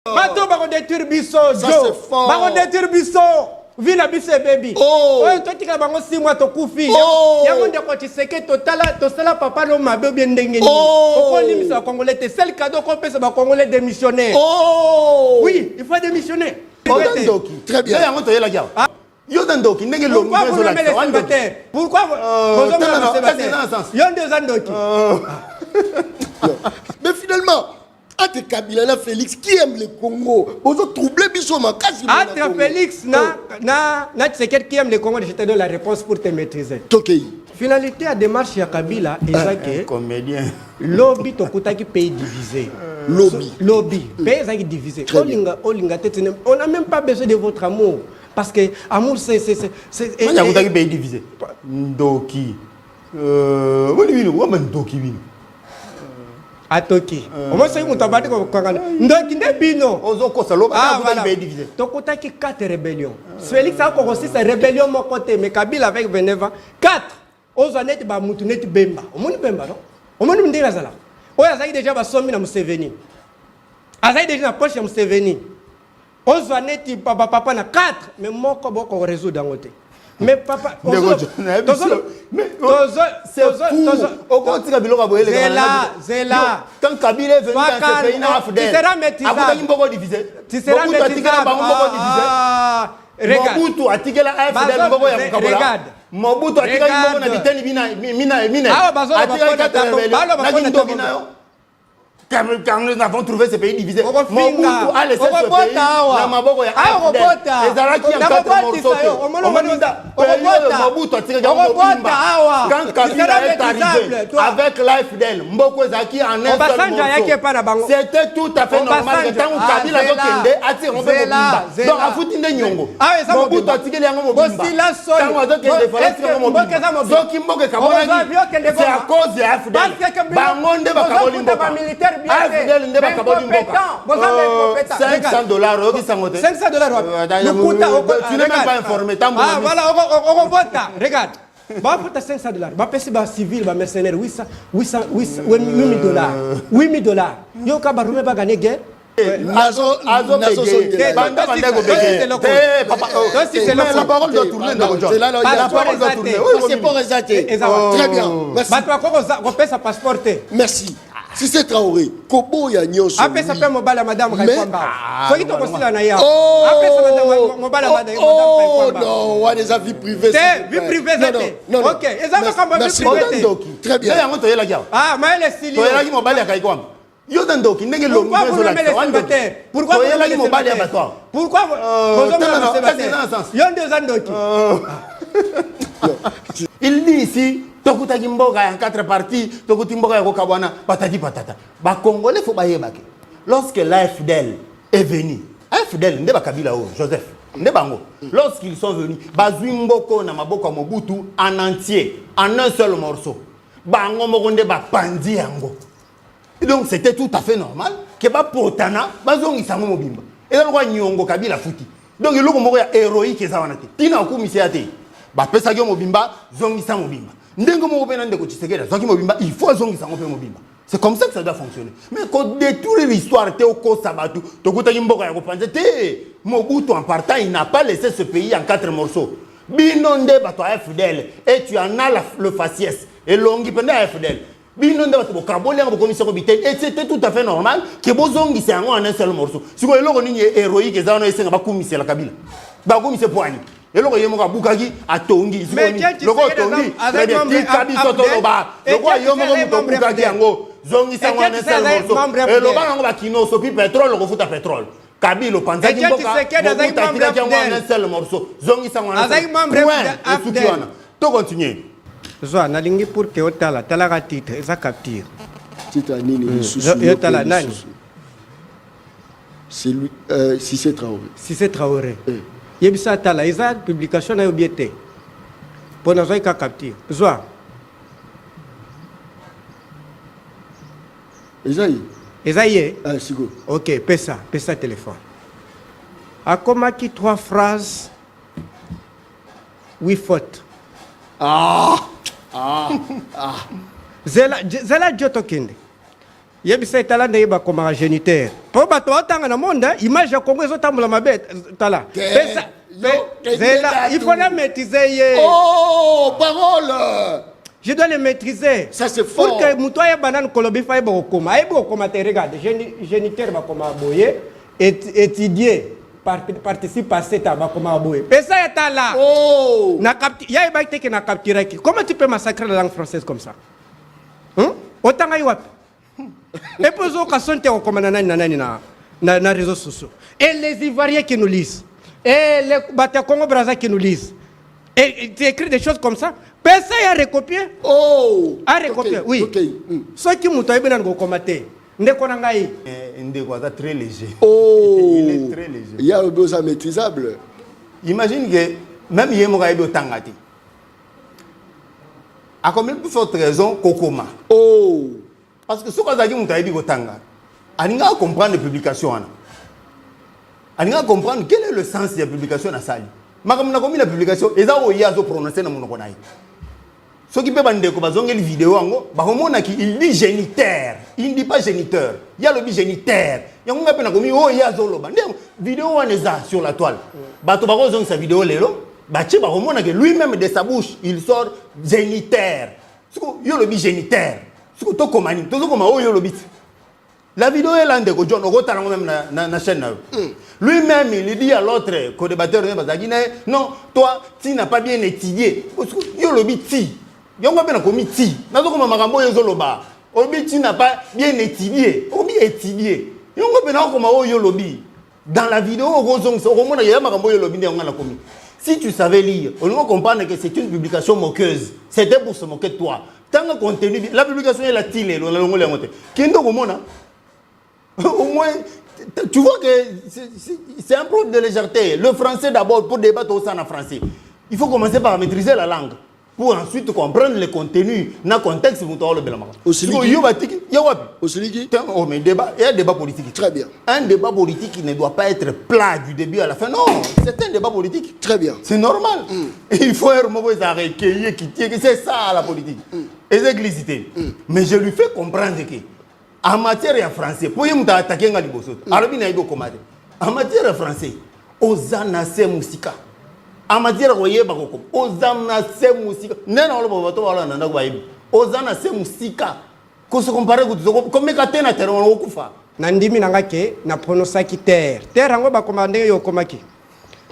Bato bako détruire biso, Ça c'est fort. Bako détruire biso. Vila biso baby. Oh. Oyo totika bango 6 mois to kufi. Oh. Yango ndeko Tshisekedi totala papa lo mabe bien ndenge ni. Oh. Okoni miso ba congolais te seul cadeau qu'on peut se ba congolais démissionner. Oh. Oui, il faut démissionner. Très bien. Pourquoi vous nommez les célibataires? Pourquoi vous nommez les célibataires? Yon deux andoki. Mais finalement, entre Kabila et Félix, qui aime le Congo? Vous avez troublé Bissoma. Entre Félix na Tshisekedi qui aime le Congo, je te donne la réponse pour te maîtriser. Finalité à démarche ya Kabila ezake comédien. Lobby tokutaki pays divisé. Lobby. Pays ezaki divisé. Olinga tete. On n'a même pas besoin de votre amour. Parce que l'amour, c'est... Il y a un pays divisé. Ndoki. Ndoki. Atoki. Au moins, c'est un tabati comme Ndoki Nebino. Ah, voilà. Tokotaki 4 rébellions. Félix a commencé sa rébellion mon côté, mais Kabila avec Veneva. 4. Ozanet ba mutunet Bemba. Au moins Bemba, non? Au moins nous disons ça. Oya Zaki déjà ba sommi na Museveni. Azaki déjà na poche ya Museveni. Ozanet papa na 4. Mais moi, comment on résout dans côté? Mais papa, Zéla. Quand Kabila est venu dans ce pays, tu seras maîtrisable. Tu seras maîtrisable. Regarde. Mobutu atika yimbo na biteni mina. Quand nous avons trouvé ce pays divisé, Mobutu a laissé ce pays dans Maboko ya AFDL. Les Araki en 4 morceaux. Mobutu a tiré quand Kabila est arrivé avec l'AFDL, Mboko Zaki en un seul morceau. C'était tout à fait normal que tant Kabila Dokende a tiré Mobimba. Donc a foutu Nyongo. Mobutu a tiré Yango Mobimba. Tant Wadokende fallait tirer Mobimba. Zoki Mboke Kabonagi, c'est à cause de l'AFDL. Bangonde Bakaboli Mboka. AFDL ndeba kaboli mboka. 500 dollars oki sangote. 500 dollars. Tu n'es même pas informé. Ah voilà, on vota. Regarde. Bah pour 500 dollars. Bah pesi ba civil ba mercenaire 800 dollars. 8000 dollars. Yo ka ba rume ba gagner guerre. Nazo Banda bandego bege. La parole doit tourner dans le la parole doit tourner. C'est pour exalter. Très bien. Merci. Bah toi ko pesa passeport. Merci. Si c'est Traoré, Kobo ya nyoso. Après ça fait mobile madame Kaikwamba. Faut qu'il te considère na ya. Après ça madame mobile madame Kaikwamba. Non, on a des avis privés. C'est vie privée non. OK, et ça va comme vie privée. Très bien. Ah, mais elle est stylée. Toi là qui mobile ya Kaikwamba. Yo dandoki ndenge lo pourquoi vous nommez les célibataires? Pourquoi vous nommez les célibataires? Pourquoi vous nommez les célibataires? Yon deux andoki. Il dit ici Tokutaki mboka en 4 parties, Tokuti mboka ya kokabwana, patati patata. Ba Congolais faut bayebake. Lorsque l'AFDL est venu, AFDL ndeba Kabila o Joseph, ndebango. Lorsqu'ils sont venus, bazui mboko na maboko ya Mobutu en entier, en un seul morceau. Bango moko ndeba pandi yango. Et donc c'était tout à fait normal que ba potana bazongi sango mobimba. Et là roi nyongo Kabila futi. Donc il loko moko ya héroïque ezawana te. Tina okumisi ate. Ba pesa yo mobimba, zongi sango mobimba. Il faut c'est comme ça que ça doit fonctionner. Mais quand détruire l'histoire, Mobutu en partant, il n'a pas laissé ce pays en 4 morceaux. Binonde bato FDL et tu en as le faciès et longi pendant FDL. Binonde bato kaboli en commission bitene et c'était tout à fait normal que bozongi c'est en un seul morceau. Si vous voulez ni héroïque et ça on essaie de bakumise la Kabila. Bakumise poani. Et là, il y a un boucagi à Tongi. Mais tiens, tu sais avec Zoa, nalingi pour que otala, tala titre, eza capture. Titre nini yotala nani? C'est lui, si c'est Traoré. Si c'est Traoré. Yebisa tala, eza publication na yobiete. Pour nous ka capture. Zoa. Ezaïe. Ezaïe. Ah, sigo. OK, pesa téléphone. Akomaki 3 phrases. 8 fautes. Zela Jotokende. yebisa etala ndenge bakomaka géniteur mpo bato baotanga na monde image ya Congo ezotambola mabe tala il faut la maîtriser Oh, parole. Je dois les maîtriser. Ça c'est fort. Pour que muto ya banane kolobi fa ebo koma. Ebo koma te regarde. Géniteur ba koma boye étudier participe à cette ba koma boye. Pesa ya tala. Oh. Na capti ya ba teke na capturer qui. Comment tu peux massacrer la langue française comme ça? Hein? Otanga yi wapi? Et puis zo ka sonte ko koma na réseaux sociaux. Et les Ivoiriens qui nous lisent. Et les Bata Congo Brazza qui nous lisent. Et tu écris des choses comme ça. Personne a recopié. Oh. A recopié, okay, oui. Okay. Ceux qui m'ont dit que commenter. Ndeko est très léger. Oh. Il est très léger. Il y a un besoin maîtrisable. Imagine que même Yemo Gaïdo Tangati. À combien de plus forte raison Kokoma. Oh. Parce que ce qu'on a dit, on a dit Tanga. On a comprendre les publications. On a comprendre quel est le sens de la publication à Sali. Makamuna komi la publication eza o yazo prononcer na monoko nayi. Ce qui peut bande ko bazonga les vidéos ango ba komona ki il dit géniteur, il dit pas géniteur. Il y a le bi géniteur. Yango ngape na komi o yazo loba. Ndé vidéo waneza sur la toile. Bato ba kozonga sa vidéo lelo, ba ti ba komona que lui-même de sa bouche, il sort géniteur. Siko yo le bi géniteur. Siko to komani, to koma o yo le bi. La vidéo est là, John, on même na chaîne. Lui-même, il dit à l'autre co-débatteur, non, toi, tu n'as pas bien étudié. Yo le biti. Yo nga bien commis ti. Na zo comme makambo yo zoloba. Obi tu n'as pas bien étudié. Obi étudié. Yo nga bien comme yo lobi. Dans la vidéo, au moins il y a makambo yo lobi nga na commis. Si tu savais lire, on va comprendre que c'est une publication moqueuse. C'était pour se moquer de toi. Tant que contenu, la publication est la tile, la longue la montée. Kendo komona. Au moins, tu vois que c'est un problème de légèreté. Le français d'abord, pour débattre au sein en français, il faut commencer par maîtriser la langue. Pour ensuite comprendre le contenu, dans le contexte, vous avez le débat. Il y a un débat politique. Très bien. Un débat politique qui ne doit pas être plat du début à la fin. Non, c'est un débat politique. Très bien. C'est normal. Il faut recueillir, c'est ça la politique. Et c'est mais je lui fais comprendre que en matière de français, pour y attaquer un liboso, en matière de français, Ozana se musika. En matière de Yebako, Ozana se musika. Nena Loboto, Ozana se musika. Qu'on se compare comme Katena Terre Okufa. Nandimi Nangake, na pronosaki terre. Terre Ango Bakomande Yokomaki.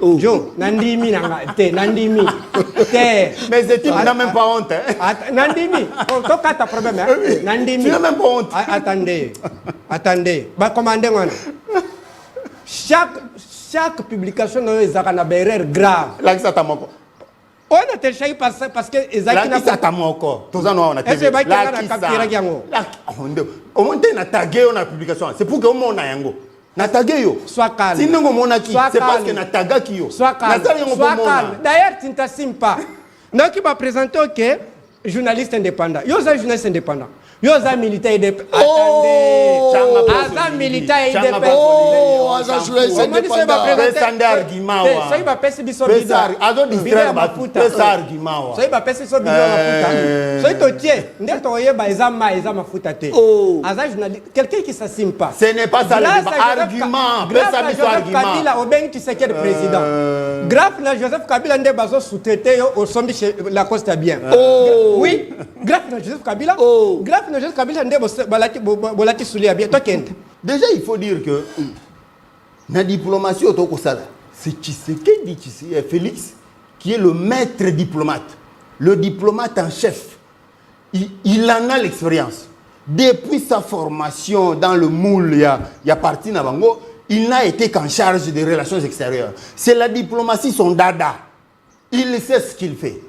Jo, Nandimi Nangate, Nandimi. Terre. Mais tu n'as même pas honte. Nandimi. Tu as un problème. Nandimi. Tu n'as même pas honte. Attendez. Bakomande Wana. Chaque publication a une erreur grave. Là, ça t'a manqué. On a téléchargé parce que Ezaki n'a pas encore. Tous en ont la TV. Au moins, tu as tagué la publication. C'est pour que on a yango. Na tagué yo. Sois calme. Si nous on a qui, c'est parce que na taga qui yo. Sois calme. D'ailleurs, tu ne t'assumes pas. Donc, il va présenter que journaliste indépendant. Yo, c'est journaliste indépendant. Yo, c'est militaire indépendant. Attendez. Aza militaire indépendant. Oh, Aza journaliste indépendant. C'est un argument. Ça, il va passer biso bidon. Azo distraire mafuta. C'est un argument. Ça, il va passer biso bidon mafuta. Ça, il te tient. Ndé toye ba ezama mafuta te. Aza journaliste. Quelqu'un qui s'assume pas. Ce n'est pas ça l'argument. Grâce à Joseph Kabila, Obengi Tshisekedi président. Grâce à Joseph Kabila, ndé bazo sous-traité au sommet chez la Costa bien. Oui. Grâce à Joseph Kabila. Grâce à Joseph Kabila, ndé bolati souli bien. Toi kente. Déjà, il faut dire que la diplomatie c'est Tshisekedi Félix qui est le maître diplomate, le diplomate en chef. Il en a l'expérience. Depuis sa formation dans le moule, il y a parti Nabango, il n'a été qu'en charge des relations extérieures. C'est la diplomatie son dada. Il sait ce qu'il fait.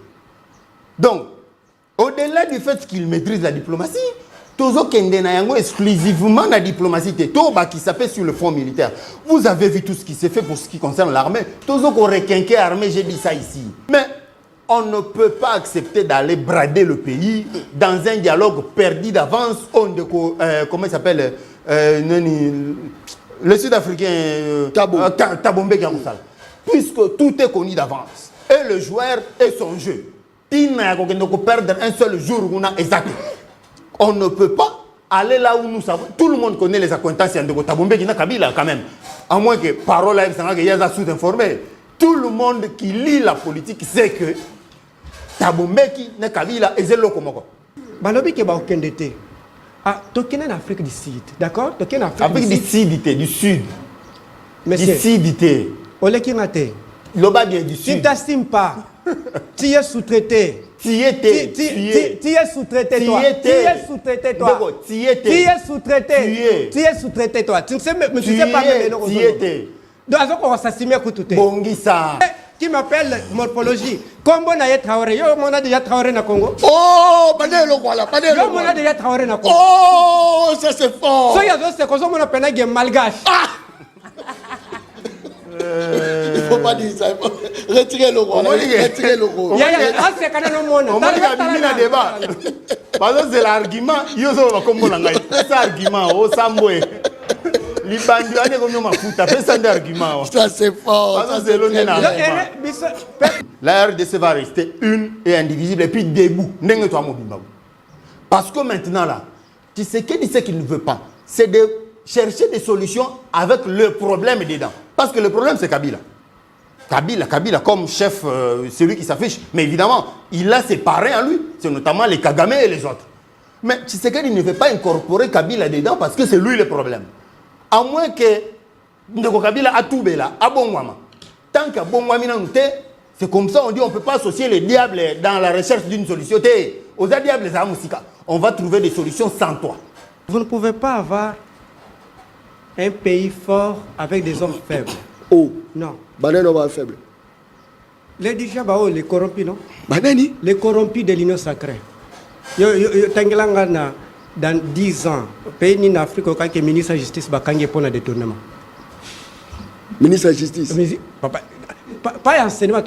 Donc, au-delà du fait qu'il maîtrise la diplomatie, Tozo Kendena Yango exclusivement la diplomatie, Toba qui s'appelle sur le front militaire. Vous avez vu tout ce qui s'est fait pour ce qui concerne l'armée. Tozo Korekenke armée, j'ai dit ça ici. Mais on ne peut pas accepter d'aller brader le pays dans un dialogue perdu d'avance. Comment il s'appelle le Sud-Africain Tabombe Gamoussal. Puisque tout est connu d'avance. Et le joueur est son jeu. Il n'a pas perdre un seul jour où on a exact. On ne peut pas allez là où nous savons. Tout le monde connaît les acquaintances de Thabo Mbeki na Kabila quand même. À moins que parole avec Sanga, il y a des sous-informés. Tout le monde qui lit la politique sait que Thabo Mbeki na Kabila et Zelo Komoko. Balobi ke ba okendete. Ah, tokene en Afrique du Sud, d'accord? Tokene en Afrique du Sud, du Sud. Monsieur. Du Sud. Ole ki ngate. Loba du Sud. Si t'estimes pas, tu es sous-traité. Tu es sous-traité toi. Tu es sous-traité toi. Tu es sous-traité. Tu es sous-traité toi. Tu ne sais pas même le Tu étais. Donc, on va s'assumer à tout. Bongisa. Qui m'appelle morphologie. Combo na Traoré. Yo, on a déjà Traoré na Congo. Oh, Banelo voilà, Banelo. Yo, on a déjà Traoré na Congo. Oh, ça c'est fort. So, il y a d'autres, c'est comme ça, on a peine à malgache. Il faut pas dire ça. Retirez le roi. Retirez le roi. Il y a c'est quand même mon. On va dire un débat. Parce que c'est l'argument. Yo, ça va comme on a c'est argument. Oh, Samboé. Libandi, on est comme ma fouta. Fais ça d'argument. Ça c'est fort. Ça c'est l'honneur. La RDC va rester une et indivisible et puis debout. Parce que maintenant là, tu sais qu'il ne veut pas, c'est de chercher des solutions avec le problème dedans. Parce que le problème c'est Kabila. Kabila comme chef, celui qui s'affiche. Mais évidemment, il a ses parrains en lui. C'est notamment les Kagame et les autres. Mais tu sais qu'il ne veut pas incorporer Kabila dedans parce que c'est lui le problème. À moins que Ndeko Kabila a tout là, à Bongwama. Tant qu'à Bongwama c'est comme ça on dit on ne peut pas associer les diables dans la recherche d'une solution. Aux diables, on va trouver des solutions sans toi. Vous ne pouvez pas avoir un pays fort avec des hommes faibles. Oh. Non. Banano va faible. Les dirigeants, les corrompus, non? Banani? Les corrompus de l'Union sacrée. Dans 10 ans, pays en Afrique, quand le ministre de la Justice va pour le détournement. Ministre de la Justice? Pas enseignement,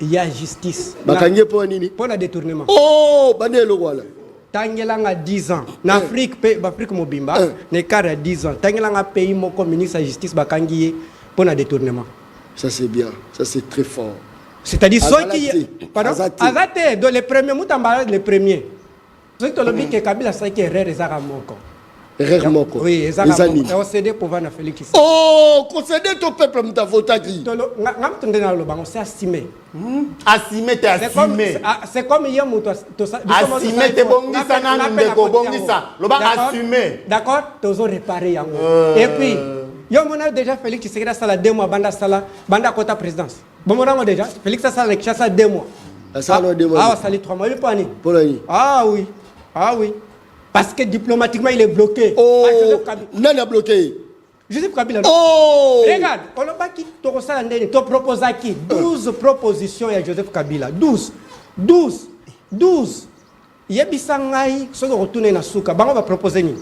il y a justice. Pour le détournement. Oh, Banelo voilà. Tangelanga 10 ans. En Afrique, Afrique Mobimba, ne carré 10 ans. Tangelanga pays mon ministre de la Justice va pour le détournement. Ça c'est bien, ça c'est très fort. C'est-à-dire ceux qui pardon, Azate dans les premiers moutamba les premiers. Ceux qui ont dit que Kabila ça qui est rare ezara moko. Rare moko. Oui, ezara moko. Et on cédé pour vana Félix. Oh, concéder ton peuple m'ta vota qui. Ngam tondena lo bango c'est assumé. Assumé t'es assumé. C'est comme hier moto assumé t'es bongisa nanu ndeko bongisa. Lo ba assumé. D'accord, tozo réparer yango. Et puis yo mona déjà Félix Tshisekedi sala 2 mois banda kota présidence. Bon mona déjà Félix sala le chassa 2 mois. Ça non 2 mois. Ah sali 3 mois, il pas ni. Pour la nuit. Ah oui. Ah oui. Parce que diplomatiquement il est bloqué. Oh. Non il a bloqué. Joseph Kabila. Oh. Regarde, on n'a pas qui te resala ndeni, te propose qui 12 propositions à Joseph Kabila. 12. Yebisa ngai soki retourner na suka, bango va proposer ni.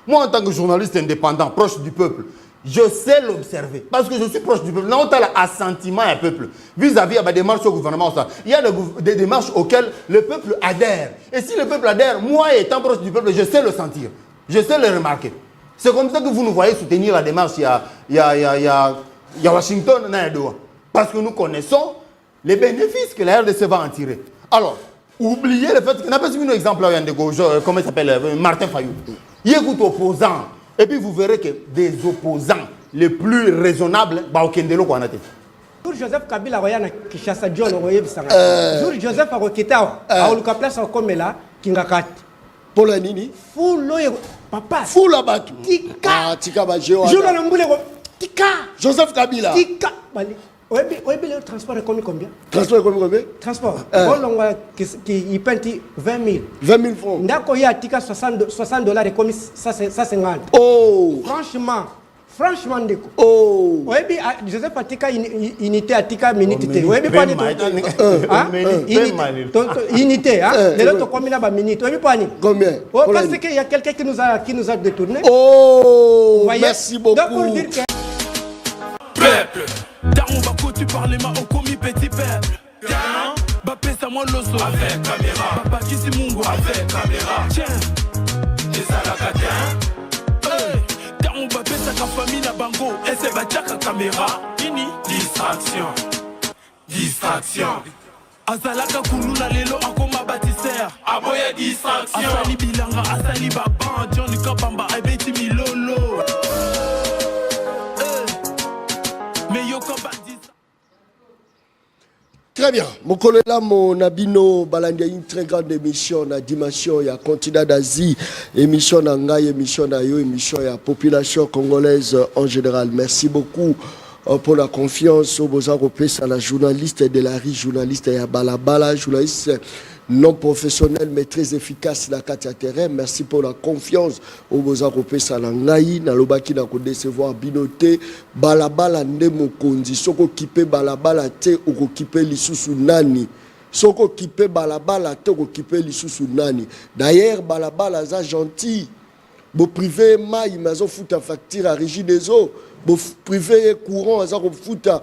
Moi, en tant que journaliste indépendant, proche du peuple, je sais l'observer. Parce que je suis proche du peuple. Non, tu as l'assentiment à un peuple. Vis-à-vis des démarches au gouvernement, il y a des démarches auxquelles le peuple adhère. Et si le peuple adhère, moi, étant proche du peuple, je sais le sentir. Je sais le remarquer. C'est comme ça que vous nous voyez soutenir la démarche. Il y a Washington, parce que nous connaissons les bénéfices que la RDC va en tirer. Alors, oubliez le fait que... n'a pas un exemple là, comment il s'appelle, Martin Fayou. Il écoute opposants. Et puis vous verrez que des opposants les plus raisonnables, Pour Joseph Kabila, il y a Kishasa John, Jour Joseph a requitté à Oluka Place comme là, Kingakat. Pour la nini? Fou papa. Fou la batte. Tika. Ah, Tika Bajeo. Jour la mboule. Tika. Joseph Kabila. Tika. Oui, le transport est combien? Transport est combien? Transport. Il peint 20 000. 20 000 francs. D'accord, il y a Tika $60 et comme ça 150. Oh. Franchement, déco. Oh. Oui, Joseph Atika unité Atika minute. Oui, pas unité, hein? Les autres combien là-bas minute. Oui, pas ni. Combien? Parce qu'il y a quelqu'un qui nous a détourné. Oh. Merci beaucoup. Donc pour dire que peuple, Daron Bako, tu parles ma au commis petit peuple. Bapé ça moi l'osso avec caméra. Papa qui c'est Mungo avec caméra. Tiens, j'ai ça la catin. Daron Bapé ça ka famille na bango. Et c'est bataka caméra. Nini distraction. Azalaka kulula lelo akoma bâtisseur aboya distraction asali bilanga asali baban Johnny Kabamba abeti milolo mais yo komba. Très bien. Mokolo là mon abino balandi une très grande émission na dimension ya continent d'Asie, émission na ngai, émission na yo, émission ya population congolaise en général. Merci beaucoup pour la confiance au beaux européens, la journaliste de la rue, journaliste ya balabala, journaliste non professionnel mais très efficace la Katia terrain. Merci pour la confiance au beaux européens salangai na lobaki na ko décevoir binoté balabala nde mokonzi soko kipe balabala te oko kipe lisusu nani soko kipe balabala te oko kipe lisusu nani. D'ailleurs balabala za gentil bo privé mai mazo futa facture à régie des eaux bo privé courant za ko futa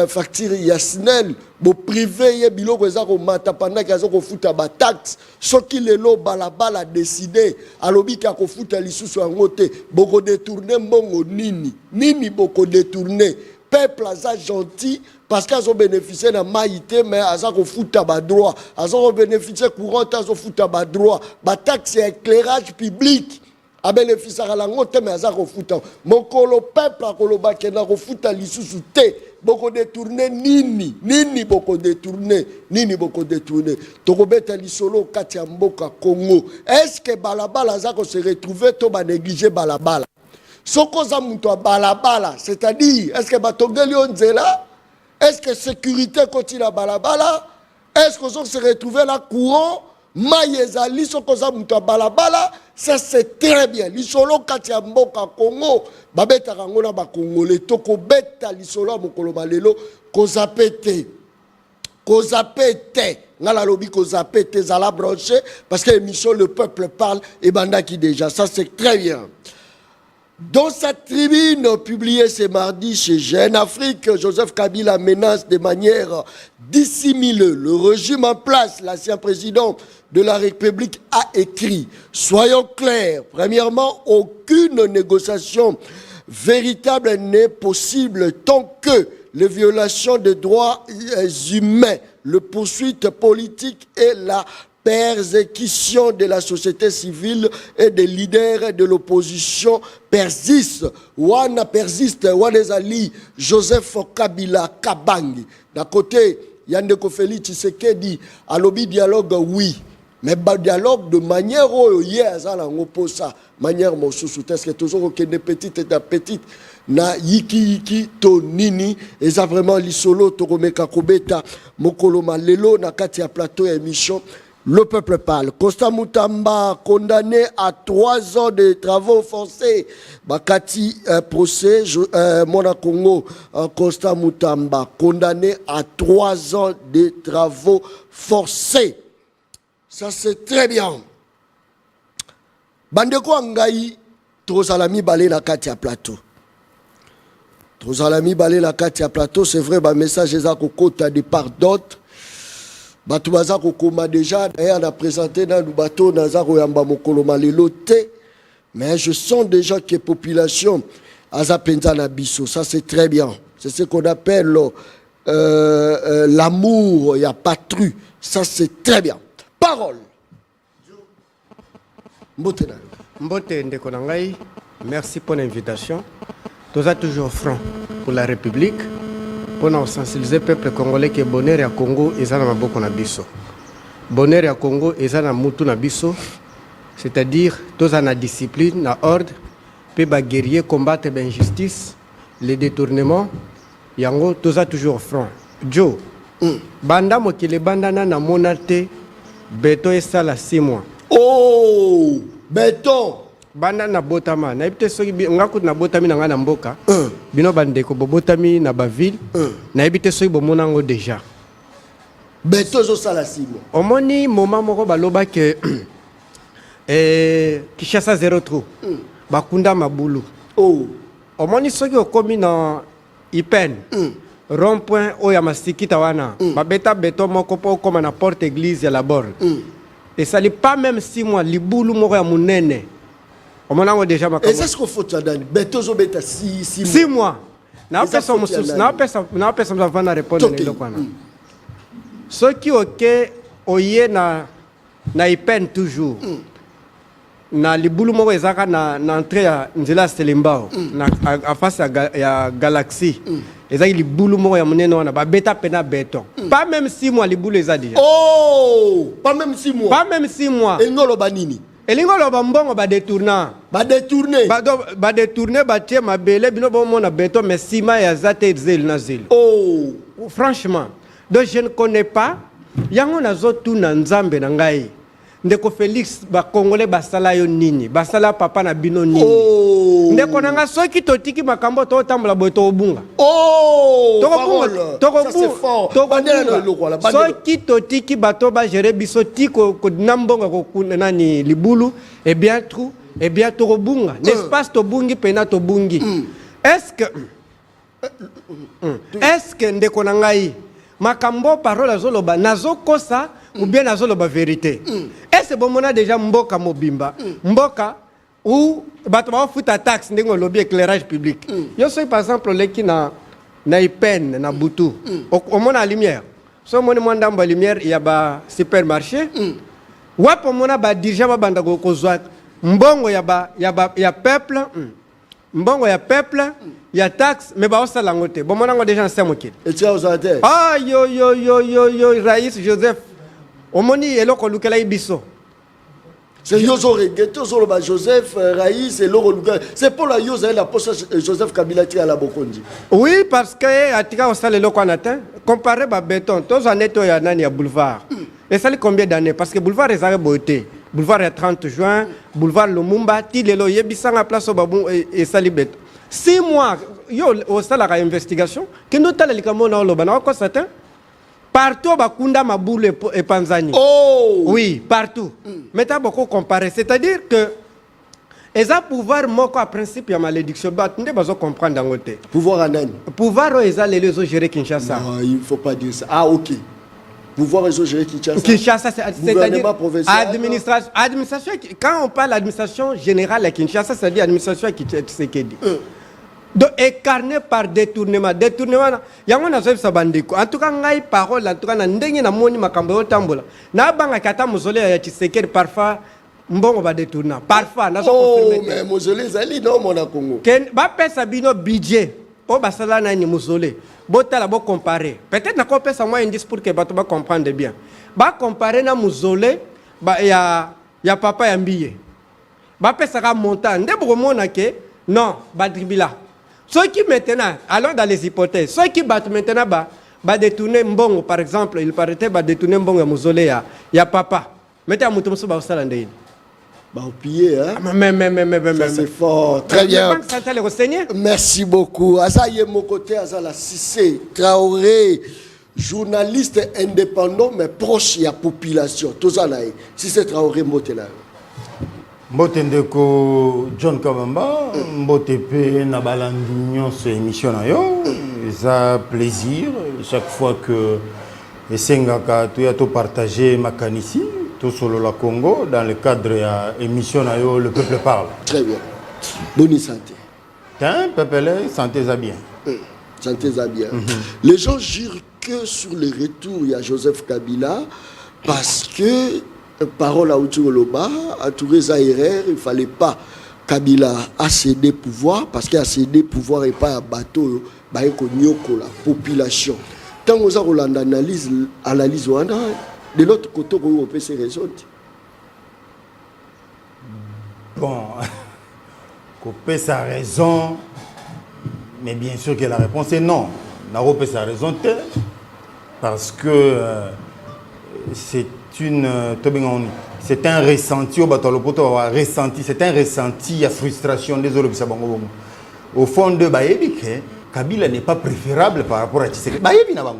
facture ya SNEL bo privé ye biloko za ko mata pendant que za ko futa ba taxe soki lelo balabala décidé alobi ka ko futa lisusu ngote boko détourner mbongo nini boko détourner peuple aza gentil parce qu'ils ont bénéficié de maïté mais ils ont foutu à droit ils ont bénéficié courant ils ont foutu à droit ba taxe éclairage public a bénéficié à la ngote mais ils ont foutu mon colo peuple a koloba kena ko futa lisusu te boko détourner nini boko détourner toko beta lisolo kati ya mboka Congo. Est-ce que balabala za ko se retrouver to ba négliger balabala soko za muto balabala, c'est-à-dire est-ce que batongeli onzela, est-ce que sécurité continue à balabala, est-ce qu'on se retrouver là courant maïezali soko za muto balabala, ça c'est très bien. Lisolo kati ya mboka Congo babeta kango na ba congolais toko beta lisolo mokolo malelo kozapete ngala lobi kozapete zala branché parce que l'émission le peuple parle et bandaki déjà, ça c'est très bien. Dans sa tribune publiée ce mardi chez Jeune Afrique, Joseph Kabila menace de manière dissimulée le régime en place. L'ancien président de la République a écrit « Soyons clairs, premièrement, aucune négociation véritable n'est possible tant que les violations des droits humains, les poursuites politiques et la persécution de la société civile et des leaders de l'opposition persiste. Wana persiste, Wanezali, Joseph Kabila Kabangi. D'un côté, Yandeko Félix Tshisekedi, à l'objet dialogue, oui. Mais dialogue de manière où il y a ça, manière mosusu, est-ce que toujours que des petites et petites na yiki to nini et ça vraiment lisolo to komeka kobeta mokolo malelo na kati ya plateau émission. Le peuple parle. Constant Moutamba, condamné à 3 ans de travaux forcés. Bakati, procès, Mona Congo, Constant Moutamba, condamné à 3 ans de travaux forcés. Ça, c'est très bien. Bandeko Angaï, Trosalami Balé la Katia Plateau. Trosalami Balé la Katia Plateau, c'est vrai, le message est à côté de part d'autres. Batubaza kokoma déjà d'ailleurs on a présenté dans le bateau Nazaro Yamba Mokolo Malelo te mais je sens déjà que la population azapenza na biso, ça c'est très bien, c'est ce qu'on appelle l'amour, il y a patrie, ça c'est très bien. Parole. Mbote ndeko na ngai, merci pour l'invitation. Nous sommes toujours francs pour la République. Pour sensibiliser le peuple congolais que bonheur à Congo et ça n'a pas na biso. Bonheur à Congo et ça n'a mutu na biso, c'est-à-dire tous en discipline, na ordre, peut ba guerrier combattre l'injustice, les détournements, yango tous toujours franc. Joe, banda mo ki le bandana na monate, beto et ça la 6 mois. Oh, béton. Banda na botama na ibite soki ngakut na botami na ngana mboka bino bandeko botami na ba ville na ibite soki bomona ngo déjà beto zo sala simo omoni moment moko baloba ke Kishasa 0 trou bakunda mabulu omoni soki okomi na Ipen rond point oya masikita wana babeta beton moko po koma na porte église ya la borne et ça li pas même 6 mois libulu moko ya munene. Et c'est ce qu'il faut te donner. Beto zo beta 6 mois. Na personne répondre à l'éloquence. Ce qui ok oye na na IPN toujours na libulu moko ezaka na entrée ya nzela Selembao na en face ya Galaxy ezaki libulu moko ya monene wana ba beta pena béton pas même 6 mois libulu eza déjà Oh, pas même 6 mois. pas même 6 mois Et ngolo banini. elingo loba mbongo ba détournant Ba détourner. ba détourner ba tie mabele bino bo mona béton mais ciment ya zate zel na zel. Oh, Franchement, donc je ne connais pas. Yango nazo tu na nzambe na ngai. Ndeko Félix ba Congolais basala yo nini? Basala papa na bino nini? oh. Ndeko nanga soki totiki makambo to tambola boy to obunga. Oh, Toko ça c'est fort. Bandela na loko wala, bandela. Soki totiki bato ba gérer biso tiko ko nambonga ko nani libulu et bien trou et bien to obunga. N'est-ce pas to bungi pena to bungi? Est-ce que ndeko nangai makambo parole azoloba nazokosa ou bien nazoloba vérité? Est-ce bon mona déjà mboka mobimba mboka ou bato ba futa taxe ndengo lobby éclairage public. Yo soy par exemple leki na IPN na butu au mona lumière. So mona mwanda mba lumière ya ba supermarché. Wapo mona ba dirigeant ba banda ko kozwa mbongo ya peuple. Mbongo ya peuple, ya taxe, mais ba osala ngote. Bon monango déjà en samokil. Et tu as osate. Ah yo Raïs Joseph. Omoni eloko lukela ibiso. C'est Yozo Regeto Zoloba Joseph Raïs et Loro Luga. C'est pour la Yozo et la poste Joseph Kabila qui a la Bokondi. Oui, parce que atika osala eloko anatin, comparé ba béton, tous aneto ya nani ya boulevard. Et ça combien d'années parce que boulevard est arrêté beauté. Boulevard est 30 juin, boulevard Lumumba, Tilelo, Yebisanga place au babou et Salibet. 6 mois, yo au salaire investigation, que nous t'allons les camons au Lobana, quoi ça partout bakunda maboule et Panzani. Oh oui, partout. Mais t'as beaucoup comparé, c'est-à-dire que ils ont pouvoir moko à principe ya malédiction, bah tu ne pas comprendre dans côté. Pouvoir en Inde. Pouvoir ils ont les gérer Kinshasa. Non, il faut pas dire ça. Ah OK. Pouvoir réseau gérer Kinshasa. Kinshasa, c'est-à-dire administration. Quand on parle d'administration générale à Kinshasa, c'est-à-dire administration qui est donc écarné par détournement. Détournement, il y a un sabandiko. En tout cas, ngai parole, en tout cas, n'endengi na moni makambo tambola. Na banga kata mozole ya Tshisekedi parfois mbongo ba détourna. Parfois, na so confirmer. Oh, mais mozole zali non mon Congo. Ken ba pesa bino budget. O basala na ni mozole. Botala bo comparer. Peut-être na ko pesa moi indice pour que bato ba comprendre bien. Ba comparer na mozole ba ya papa ya mbiye. Ba pesa ka montant. Ndebo mona ke non, ba dribila. Ceux qui maintenant, allons dans les hypothèses, ceux qui battent maintenant ba détourner mbongo par exemple, il paraît ba détourner mbongo ya mozole ya papa. Mettez à mutumo so ba osala ndeni. Bah, au pied, hein? Ça c'est fort. Très bien. Merci beaucoup. Azaye Mokote, Azala Sissé, Traoré, journaliste indépendant, mais proche de la population. Tout ça, Sissé Traoré, Motela. Mbotendeko John Kabamba, Mbotepe Nabalandunion, c'est émission. Ça plaisir chaque fois que Sengaka, tu as partagé ma canici. Tout sur le Congo, dans le cadre de l'émission Le Peuple Parle. Très bien. Bonne santé. Tiens, Peuple, santé ça bien. Santé ça bien. Les gens jurent que sur le retour, il y a Joseph Kabila, parce que, parole à Outuroloba, à Touré-Zaïrer, il ne fallait pas Kabila a cédé pouvoir, parce qu'il a cédé pouvoir et pas un bateau, la population. Tant que vous avez analyse, de l'autre côté, on peut se raisonner. Bon, qu'on peut sa raison, mais bien sûr que la réponse est non. On peut sa raison parce que c'est un ressenti, c'est un ressenti à frustration. Désolé, au fond de Baébike, Kabila n'est pas préférable par rapport à Tshisekedi.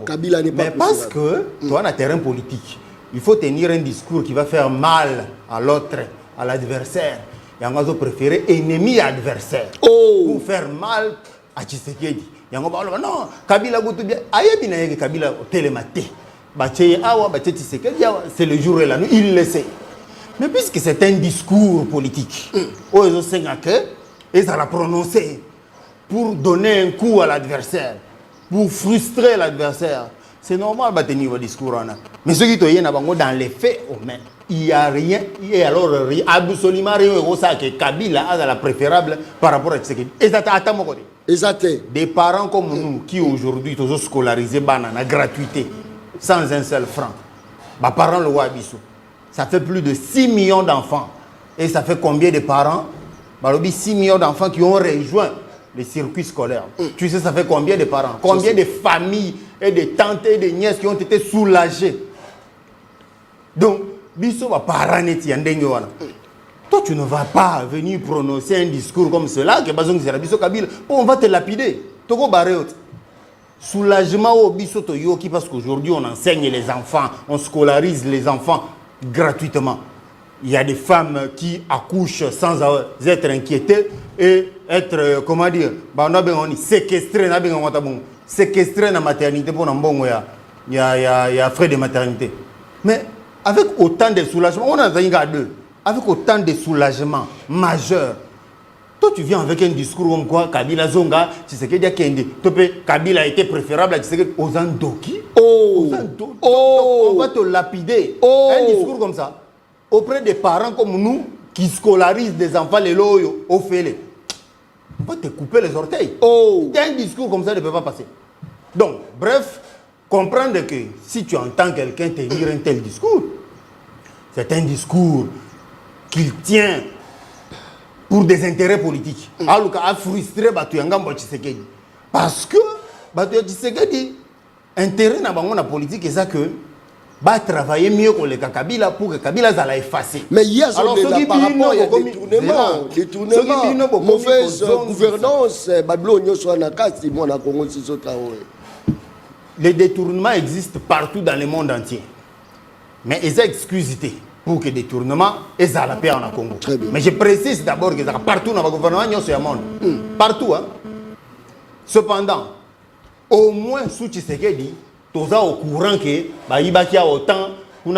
Kabila n'est pas mais parce que toi, on a un terrain politique. Il faut tenir un discours qui va faire mal à l'autre, à l'adversaire. Et on va préférer ennemi à adversaire. Pour faire mal à Tshisekedi. Non, Kabila Goutoubi, Ayebina Kabila télématé. C'est le jour et la nuit, il le sait. Mais puisque c'est un discours politique, et ça l'a prononcé pour donner un coup à l'adversaire, pour frustrer l'adversaire, C'est normal de tenir vos discours. Mais ceux qui sont dans les faits, il n'y a rien. Et alors, absolument rien. Que Kabila a la préférable par rapport à Tshisekedi. Et ça t'a des parents comme nous qui aujourd'hui sont scolarisés à gratuité, sans un seul franc. Bah, parents le Wabissou. Ça fait plus de 6 millions d'enfants. Et ça fait combien de parents? Bah, 6 millions d'enfants qui ont rejoint les circuits scolaires. Tu sais, ça fait combien de parents? Combien de familles et de tantes et de nièces qui ont été soulagées? Donc, Bissot va parents net yandengoana. Toi, tu ne vas pas venir prononcer un discours comme cela, que Bazong Zerabiso Kabila, on va te lapider. Toko Baréot. Soulagement au Bissot Toyoki, parce qu'aujourd'hui, on enseigne les enfants, on scolarise les enfants gratuitement. Il y a des femmes qui accouchent sans être inquiétées et être, comment dire, séquestrées dans la maternité pour il y a frais de maternité. Mais avec autant de soulagement, on a deux. Avec autant de soulagement majeur, toi tu viens avec un discours comme quoi Kabila Zonga, tu sais qu'il y a Kende, Kabila a été préférable à aux Andoki. On va te lapider. Un discours comme ça, auprès des parents comme nous, qui scolarisent des enfants, les loyaux, au fêlé. On va te couper les orteils. Un discours comme ça ne peut pas passer. Donc, bref, comprendre que si tu entends quelqu'un te dire un tel discours, c'est un discours qu'il tient pour des intérêts politiques. Alors qu'il a frustré Batuyanga Tshisekedi. Parce que Batuyanga Tshisekedi, intérêt dans la politique, c'est ça que va travailler mieux que le Kabila pour que Kabila ça effacer. Mais il y a par rapport à détournement, mauvaise gouvernance, Babylone soit na kasi moi na Congo les détournements existent partout dans le monde entier. Mais ils ont exclusité pour que les détournements aient la paix en Congo. Mais je précise d'abord que partout dans le gouvernement, il y a un monde. Partout. Hein? Cependant, au moins, sous Tshisekedi, tu es au courant que il y a autant, au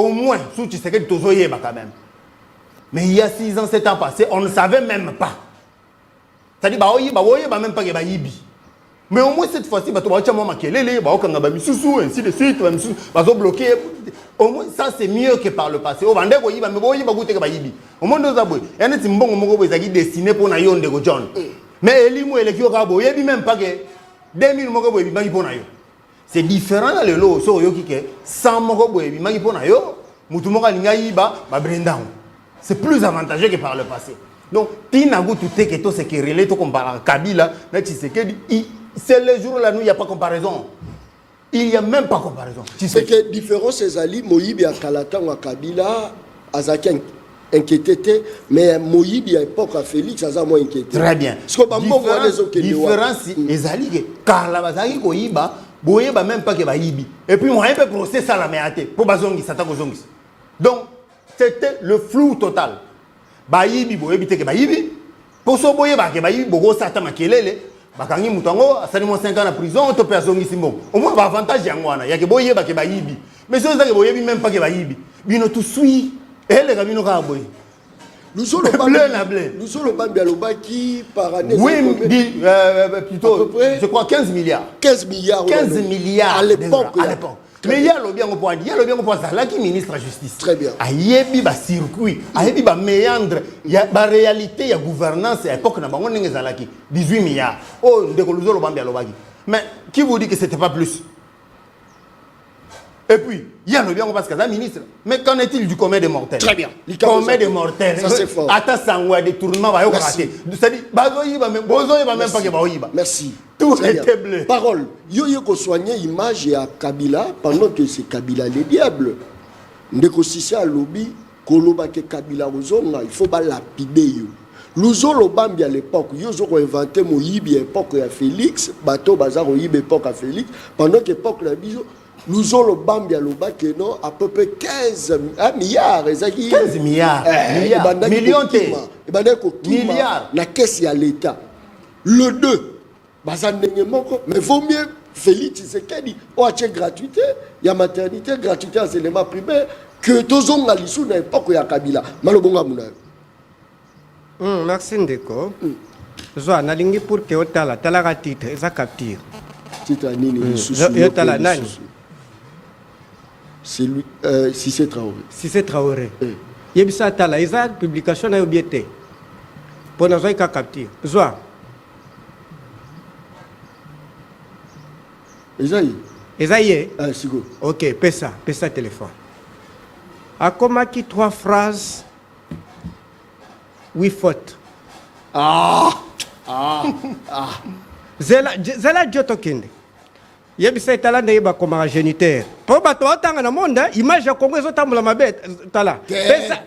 moins, sous Tshisekedi, tu es quand même. Mais il y a 6 ans, 7 ans passés, on ne savait même pas. C'est-à-dire que même pas que mais au moins cette fois-ci, ainsi de suite, bloquer. Au moins ça c'est mieux que par le passé. Au moins destiné pour John. Mais même pas que 2000 c'est différent dans le lot sans c'est plus avantageux que par le passé. Donc, Tinago tout est que tout ce qui est relé, tout comparé à Kabila, c'est le jour là, nous, il n'y a pas comparaison. Il n'y a même pas comparaison. C'est que différence, c'est Ali, Moïbi à Kalata ou à Kabila, Azakian inquiété, mais Moïbi à l'époque à Félix, Aza moins inquiété. Très bien. Différence, c'est Ali, Kalabazaki, Koïba, Boyeba même pas que Baïbi. Et puis, moi, un peu procès ça la méate, pour Bazongi, Satako Zongis. Donc, c'était le flou total. Baïbi, Boyebi, Teke Baïbi, pour ce Boyeba, que Baïbi, Bogo Satan Makelele, Bakangi Moutango, à 5 ans en prison, on te perd son Simon. Au moins, avantage, il y a que Boyeba, que Baïbi. Mais c'est ça que Boyebi, même pas que Baïbi. Bino tout suit, et les Gamino Raboy. Nous sommes le Bambialoba qui, par année, oui, plutôt, je crois 15 milliards. 15 milliards. 15 milliards à l'époque. Mais il y a le bien au point, là qui ministre de la justice. Très bien. Il y a un circuit, il y a un méandre, il y a une réalité, il y a une gouvernance. À l'époque, on a 18 milliards. Oh, mais qui vous dit que ce n'était pas plus? Et puis, il y a le bien parce que c'est un ministre. Mais qu'en est-il du commun des mortels? Très bien. Commun des mortels. Ça, c'est fort. Attends, des tournements, c'est-à-dire, même pas que merci. Tout était bleu. Parole. Yo ko soigner image à Kabila pendant que c'est Kabila le diable. Ndeko sisi a lobby koloba ke Kabila ozonga, il faut ba lapider yo. Luzo lobambi à l'époque, yo zo inventé Moyibi à l'époque à Félix, bateau bazar Moyibi à l'époque à Félix, pendant que l'époque la biso nous avons le Bambi à l'Oba qui non à peu près 15 milliards. 15 milliards. Millions de milliards. La caisse à l'État. Le 2, mais vaut mieux Félix Tshisekedi. On a gratuité, il y a maternité, gratuité enseignement primaire, que tous on a l'issue n'a pas qu'il y a Kabila. Malobonga Mouna. Merci Ndeko. Je suis pour que tu aies la titre, ça capture. Titre à Nini. C'est lui, Cissé Traoré. Cissé Traoré. Yebisa Tala, il y a une publication à l'objectif. Pour nous avoir capté. Zoa. Esaïe. Ah, c'est go. Ok, pesa téléphone. A comment qui 3 phrases 8 fautes. Zela Djoto Kende. Yebisa Tala neba comme un géniteur. Pour bato atanga na monde, image ya Congo ezotambola mabe Tala. Pesa.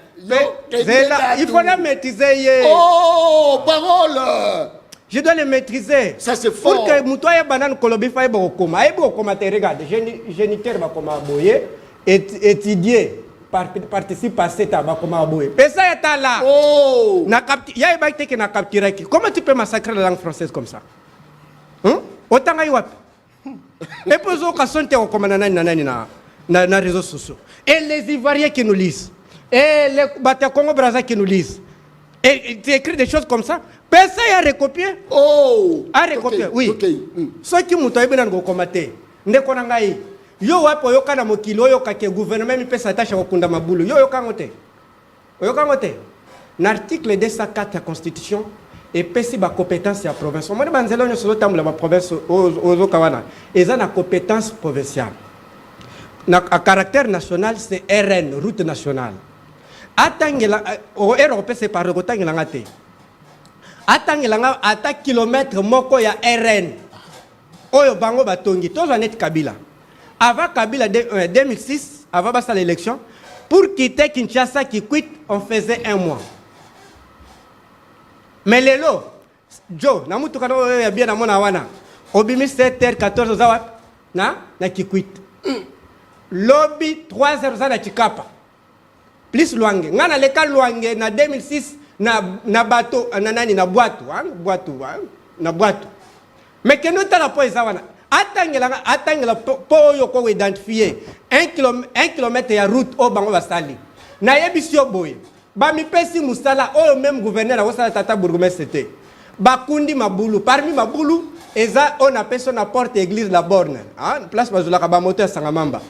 Zela, il faut la maîtriser. Oh, parole. Je dois les maîtriser. Ça c'est fort. Pour que Moutoya Banane Kolobi faille Bokoma. Et Bokoma te regarde. Géniteur Bakoma Boye. Étudier. Participe à cette Bakoma Boye. Mais ça est là. Oh. Il y a un qui n'a capturé. Comment tu peux massacrer la langue française comme ça? Autant à Iwap. Et pour eux, quand sont au commandant na réseaux sociaux. Et les Ivoiriens qui nous lisent. Et les Bata Congo Brazza qui nous lisent. Et tu écris des choses comme ça. Personne a recopié. Oh. A recopié, oui. Okay. Ceux qui m'ont dit que commander. Ndekonangai. Yo wapo yo kana mokilo yo kake gouvernement mi pesa tâche okunda mabulu. Yo kangote. Yo kangote. L'article 204 de la Constitution et pesi ba compétence ya province. Moi banzelo nyo solo tambula ba province ozo kawana. Eza na compétence provinciale. Na à caractère national c'est RN, route nationale. Atangela au Europe c'est par retangela ngate. Atangela ata kilomètre moko ya RN. Oyo bango batongi tozo net Kabila. Avant Kabila 2006, avant basa l'élection, pour quitter Kinshasa qui quitte, on faisait 1 mois. Mais les lots, Joe, namutu kano ya bien na mona wana. Obimi 7h 14 zawa na qui quitte. Lobby 3h za na Chikapa. Plus Luange. Ngana leka Luange na 2006 na bateau na boîte, na boîte. Mais que nous t'as pas ça wana. Attangela po yo ko identifier 1 km ya route au bango basali. Na yebisio boye. Ba mi pesi musala o même gouverneur a wasala tata bourgmestre c'était. Ba kundi mabulu parmi mabulu eza on appelle son porte église la borne. Hein, place bazula ka ba moteur sangamamba.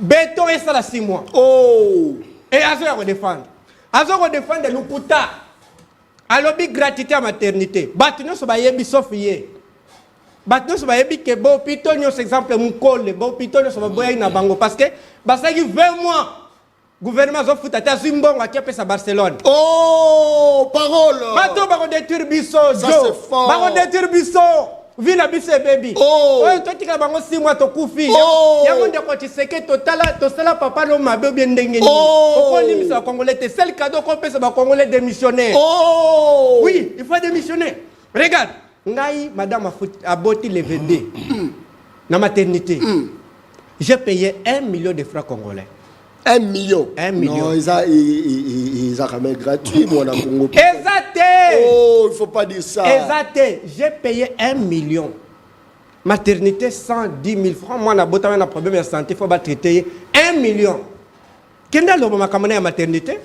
Béton et ça la 6 mois. Oh. Et azo ya défendre. Azo ko défendre luputa. Alobi gratuité à maternité. Batunyo so ba yebi sofié. Batunyo so ba yebi ke bo pitonyo exemple mukole, bo pitonyo so ba boya na bango parce que basaki 20 mois. Gouvernement zo futa ta zimbongo a pesa Barcelone. Oh, parole. Bato ba ko détruire biso. Ça c'est fort. Ba ko détruire biso. Vina biso baby. Oh. Oyo to tika bango 6 mois to kufi. Oh. Yango ndeko tiseke totala to sala papa no mabe bien ndenge ni. Oh. Oko limisa congolais te seul cadeau qu'on pesa ba congolais démissionnaire. Oh. Oui, il faut démissionner. Regarde, ngai madame a boti le VD. Na maternité. J'ai payé 1 million de francs congolais. 1 million. 1 million. Non, ils ont quand même gratuit, moi, dans le Congo. Exact. Oh, il ne faut pas dire ça. Exact. J'ai payé 1 million. Maternité, 110 000 francs. Moi, on a un problème de santé, il faut traiter 1 million. Qu'est-ce que la maternité?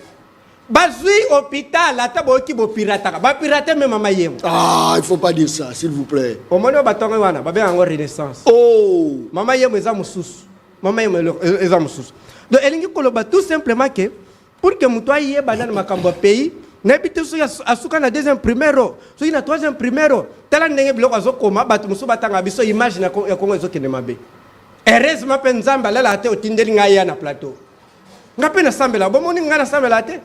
Bazui hôpital, la table qui est pirate. Pirate même maman. Ah, il ne faut pas dire ça, s'il vous plaît. Au moment où on a une renaissance. Oh. Maman yem est amoussous. Maman yem est amoussous. Donc, elle dit tout simplement que pour que Moutoua y ait banane makambo pays, n'habite sur asuka na deuxième primero, sur na troisième primero, tala ndenge biloko azokoma batu musu batanga biso image na Kongo ezokende mabe. Heureusement pe nzamba la ate otindeli ngai na plateau. Ngape na sambela, bomoni ngana sambela ate.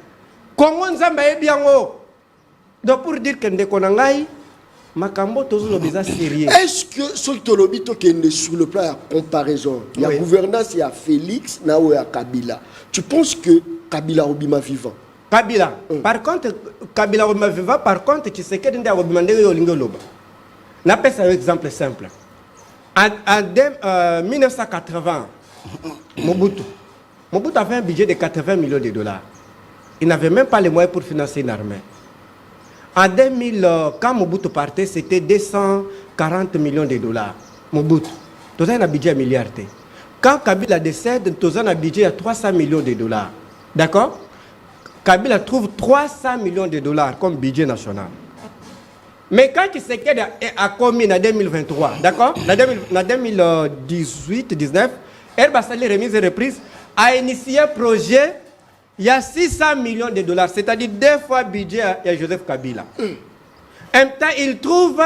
Kongo nzamba yebi yango. Donc pour dire que ndeko na ngai makambo tozo bisa sérieux. Est-ce que sur le plan de comparaison, il y a oui. Gouvernance, il y a Félix, il y a Kabila. Tu penses que Kabila Obima vivant? Kabila. Par contre, Kabila Obima vivant, par contre, tu sais que Nda Obima Ndege Yolingo Loba. On appelle ça un exemple simple. En 1980, Mobutu avait un budget de 80 millions de dollars. Il n'avait même pas les moyens pour financer une armée. En 2000, quand Mobutu partait, c'était 240 millions de dollars. Mobutu. Tout ça, un budget milliard. Quand Kabila décède, tout ça, un budget à 300 millions de dollars. D'accord? Kabila trouve 300 millions de dollars comme budget national. Mais quand Tshisekedi a commis en 2023, d'accord, en 2018-19, Herbasali remise et reprise a initié un projet, il y a 600 millions de dollars, c'est-à-dire 2 fois le budget à Joseph Kabila. En même temps, il trouve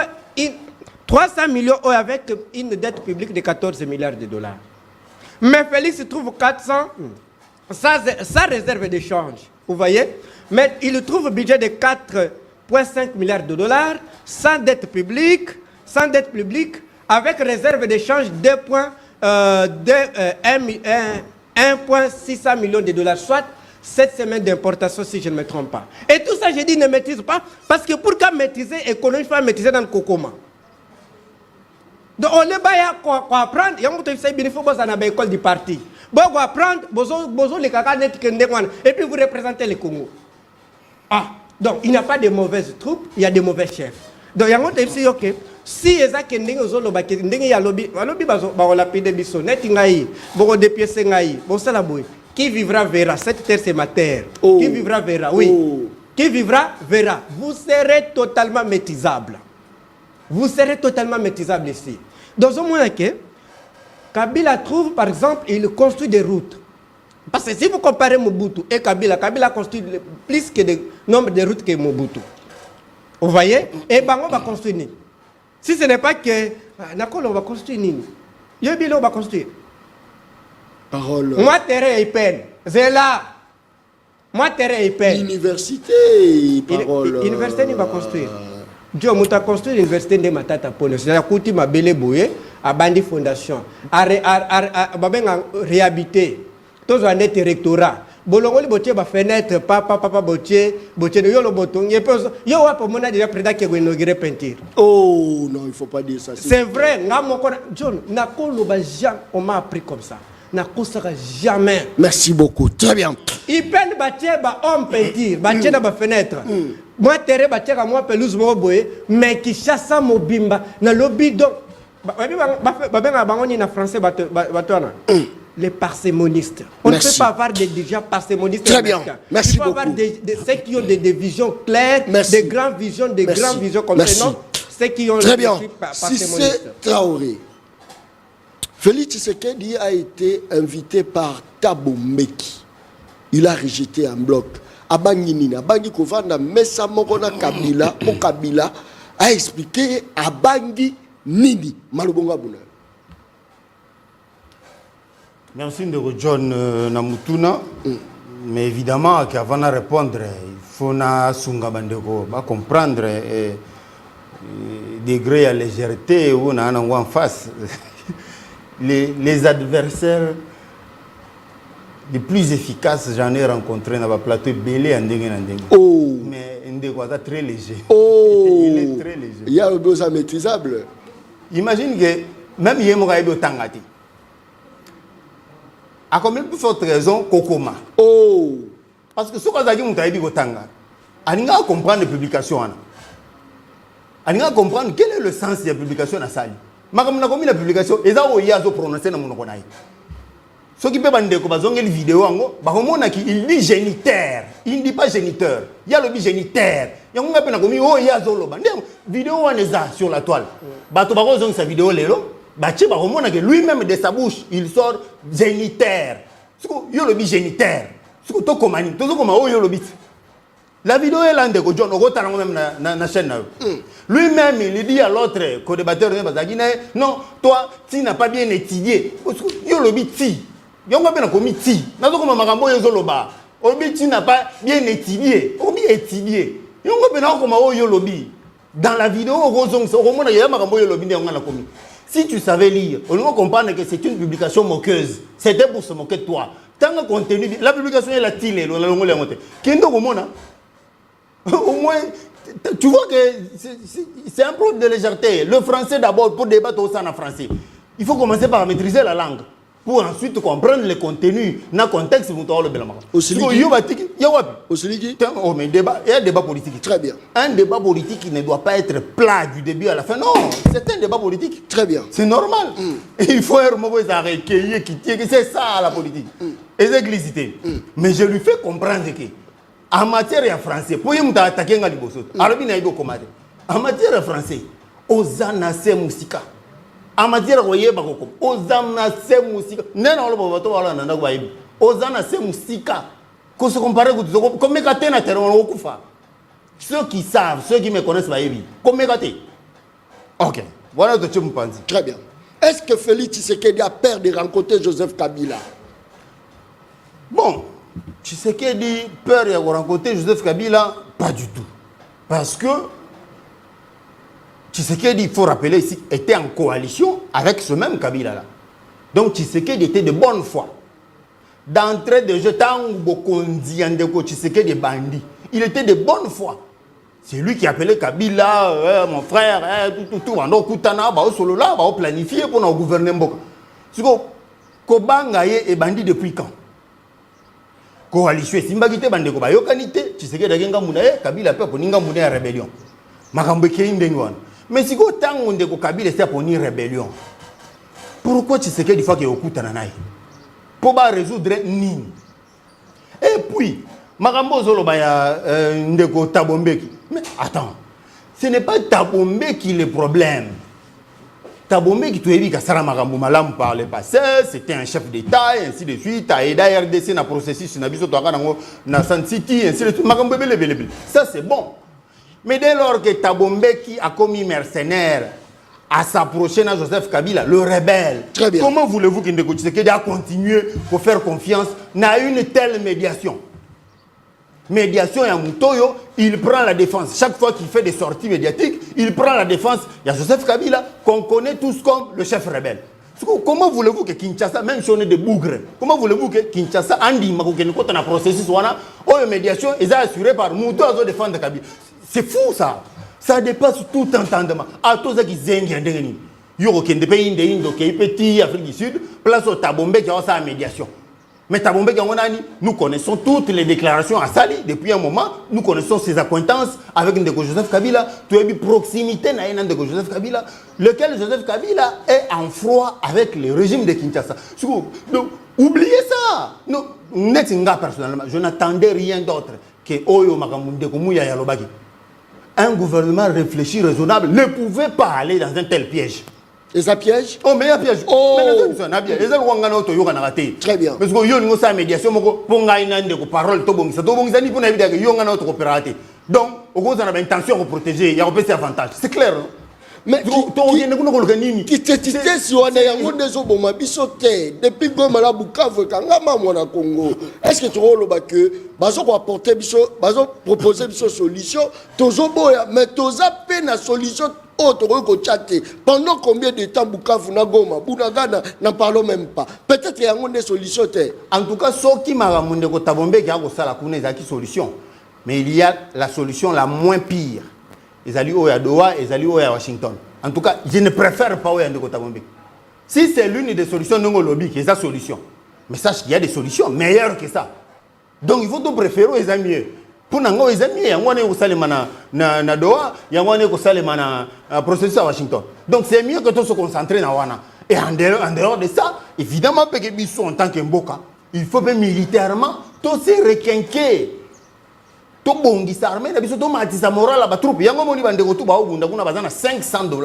300 millions avec une dette publique de 14 milliards de dollars. Mais Félix trouve 400 sans réserve d'échange. Vous voyez? Mais il trouve un budget de 4,5 milliards de dollars sans dette publique, avec réserve d'échange 1,600 millions de dollars, soit 7 semaines d'importation si je ne me trompe pas. Et tout ça, je dis ne maîtrise pas, parce que pour qu'on maîtrise l'économie, il faut maîtriser dans le cocoma. Donc on est là pour apprendre, il y a une école du parti. Bon, on apprendre, et puis vous représentez le Congo. Ah, donc il n'y a pas de mauvaises troupes, il y a de mauvais chefs. Donc il y a un ok. Si il y a un lobby, qui vivra verra, cette terre c'est ma terre. Oh. Qui vivra verra, oui. Oh. Qui vivra verra. Vous serez totalement maîtrisable. Vous serez totalement maîtrisable ici. Dans un moment que Kabila trouve, par exemple, il construit des routes. Parce que si vous comparez Mobutu et Kabila, Kabila construit plus que le nombre de routes que Mobutu. Vous voyez? Et Bango va construire. Si ce n'est pas que Nakolo va construire Nini. Yobilo va construire. Parole. Moi, terre et peine. C'est là. Moi, terre et peine. Université, parole. Université, il va construire. Dieu m'a construit l'université de Matata Pone. C'est la coutume ma belle bouée, à Bandi Fondation, à réhabiter. Tous les années rectorat. Bolongo li botier ba fenêtre, papa botier de yolo boton. Yo wa pour mona déjà préda qui inauguré peinture. Oh non, il faut pas dire ça. C'est vrai, John, na ko ba jamais on m'a appris comme ça. Na ko sera jamais. Merci beaucoup. Très bien. Il peine bâtir ba homme peinture, bâtir na ba fenêtre. Moi terre bâtir à moi pelouse mo boye, mais qui chasse mobimba na lobby donc ba bangoni na français batona. Les parcimonistes. On ne peut pas avoir des dirigeants parcimonistes. Très bien. Merci beaucoup. Il faut avoir ceux qui ont des visions claires, des grandes visions, grandes visions comme ça. Non, ceux qui ont très bien. Cissé Traoré. Félix Tshisekedi a été invité par Thabo Mbeki. Il a rejeté en bloc. Abanginina, Abangi Kovanda, Messa Mokona Kabila, au Kabila, a expliqué Abangi Nini, Malobonga Bouna. Merci de John Namutuna. Mais évidemment, qu'avant de répondre, il faut comprendre le degré de légèreté où on a en face. Les adversaires les plus efficaces, j'en ai rencontré dans le plateau Belé en Dengue. Oh. Mais Ndegwaza très léger. Oh. Il est très léger. Il y a un besoin maîtrisable. Imagine que même Yemoraïdo Tangati. À combien de plus forte raison Kokoma. Oh. Parce que ce qu'on a dit, on a dit Tanga. On a comprendre les publications. On a comprendre quel est le sens de la publication à Sali. Mais comme on a commis la publication, ils ont prononcé dans mon nom. Ce qui peut dire que les vidéos, il dit géniteur. Il ne dit pas géniteur. Il y a le dit géniteur. Il y a un commis, oh, il y a Zoloba. Vidéo on est sur la toile. Bato Barozo sa vidéo lélo. Baché Baromona que lui-même de sa bouche, il sort géniteur. Ce que yo le dit géniteur. Ce que to komani, to comme oh yo le dit. La vidéo est là de John Ogota même na chaîne. Lui-même il dit à l'autre co-débatteur non, toi tu n'as pas bien étudié. Yo le dit ti. Yo ngwa bien commis ti. Na zo comme makambo yo zoloba. Obi tu n'as pas bien étudié. Obi étudié. Yo ngwa bien comme oh yo le dit. Dans la vidéo Romona il y a makambo yo le dit on a commis. Si tu savais lire, on va comprendre que c'est une publication moqueuse. C'était pour se moquer de toi. Tant que contenu, la publication est la tile, au moins, tu vois que c'est un problème de légèreté. Le français d'abord, pour débattre au sein en français. Il faut commencer par maîtriser la langue. Pour ensuite comprendre le contenu, dans le contexte, vous avez le bel il y a un débat politique. Très bien. Un débat politique qui ne doit pas être plat du début à la fin. Non, c'est un débat politique. Très bien. C'est normal. Et il faut un mauvais arrêt, c'est ça la politique. Et c'est glisité. Mais je lui fais comprendre que, en matière de français, pour y attaquer un liboso, alors il n'y a pas de En matière français, Ozana se musika. En matière royé bakoko, Ozana se musika. Nena olo bato wala nanda kwa ibi. Ozana se musika. Qu'on se compare comme Mekate na terre on okufa. Ceux qui savent, ceux qui me connaissent ba ibi. Comme Mekate. OK. Voilà de tu me penses. Très bien. Est-ce que Félix Tshisekedi a peur de rencontrer Joseph Kabila? Bon, Tshisekedi peur de rencontrer Joseph Kabila, pas du tout. Parce que Tshisekedi, il faut rappeler ici, était en coalition avec ce même Kabila-là. Donc Tshisekedi était de bonne foi. D'entrée de jeu, Tshisekedi est bandit. Il était de bonne foi. C'est lui qui appelait Kabila, mon frère, tout. Donc, Koutana, solo là, planifié pour nous gouverner Mboka. Kobangaye est bandit depuis quand? Coalition, Simbagite Bandeko, Bayokanite, Tshisekedi Dagenga Mounaye, Kabila peut pour Ninga Mounaye rébellion. Makambeke Indengwan. Mais si vous avez un Kabila, c'est pour une rébellion. Pourquoi Tshisekedi faut qu'il y ait Koutana? Pour résoudre Nini. Et puis, Marambo Zolobaya Ndeko Tabombeki. Mais attends, ce n'est pas Tabombeki le problème. Tabombeki, tu as dit que Sarah Marambo Malam par le passé, c'était un chef d'État, et ainsi de suite. A aidé RDC dans le processus, dans San City, ainsi de suite. Marambo Belebele. Ça, c'est bon. Mais dès lors que Tabombeki a commis mercenaire à s'approcher de Joseph Kabila, le rebelle, comment voulez-vous qu'il a continué pour faire confiance à une telle médiation? Médiation et Moutoyo, il prend la défense. Chaque fois qu'il fait des sorties médiatiques, il prend la défense. Il y a Joseph Kabila qu'on connaît tous comme le chef rebelle. Comment voulez-vous que Kinshasa, même si on est des bougres, comment voulez-vous que Kinshasa, Andi, quand on a processus, la médiation est assurée par Moutoyo à défendre Kabila? C'est fou ça. Ça dépasse tout entendement. À tous ceux qui zengent, Yoro qui est des pays d'Indo, qui est petit, Afrique du Sud, place au Tabombé qui a sa médiation. Mais Tabombé, nous connaissons toutes les déclarations à Sali depuis un moment. Nous connaissons ses acquaintances avec Ndeko Joseph Kabila. Tu as eu proximité avec Ndeko Joseph Kabila, lequel Joseph Kabila est en froid avec le régime de Kinshasa. Donc, oubliez ça. Personnellement, je n'attendais rien d'autre que Oyo Makamundeko Mouya Yalobaki. Un gouvernement réfléchi, raisonnable, ne pouvait pas aller dans un tel piège. Et ça piège? Oh, mais il y a piège. Oh! Très bien. Parce que y a une médiation, parole, donc, on a l'intention de protéger, il y a un avantage. C'est clair. Mais qui t'était si on a un depuis que je Bukavu, Congo, est-ce que tu as que bazo apporter proposer une solution, mais tu as peine la solution autre pendant combien de temps Bukavu na Goma, Bunagana n'en parlons même pas. Peut-être qu'il y a une solution. En tout cas, ce qui m'a ramené au Tabombe qui a une solution, mais il y a la solution la moins pire. Ils allaient au Doha, ils allaient à Washington. En tout cas, je ne préfère pas au Tabombe. Si c'est l'une des solutions non lobby qui est la solution, mais sache qu'il y a des solutions meilleures que ça. Donc il faut te préférer aux amis. Pour nous, les amis, il y a un Doha, il y a un processus à Washington. Donc c'est mieux que tu se concentres dans Wana. Et en dehors de ça, évidemment, en tant qu'Mboka, il faut militairement tout se requinquer. To bongisa armée na biso to matisa moral la troupe yango moni bande ko tuba obunda kuna bazana $500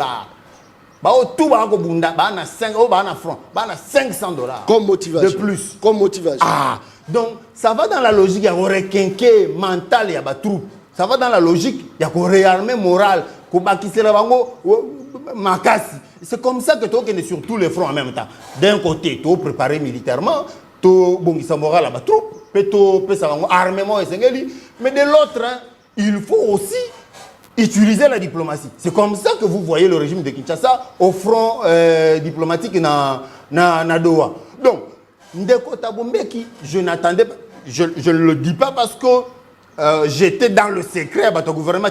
ba o tuba ko bunda ba na 5 o ba na franc ba na $500 comme motivation de plus, comme motivation. Donc ça va dans la logique ya requinquer mental ya ba troupe, ça va dans la logique ya ko réarmer moral ko bakisela bango makasi. C'est comme ça que tu es sur tous les fronts en même temps. D'un côté, tu es préparé militairement, tu bongisa moral la ba troupe, armement et mais de l'autre, il faut aussi utiliser la diplomatie. C'est comme ça que vous voyez le régime de Kinshasa au front diplomatique na Doha. Donc, Ndeko Tabombeki, je n'attendais pas, je ne le dis pas parce que j'étais dans le secret à votre gouvernement,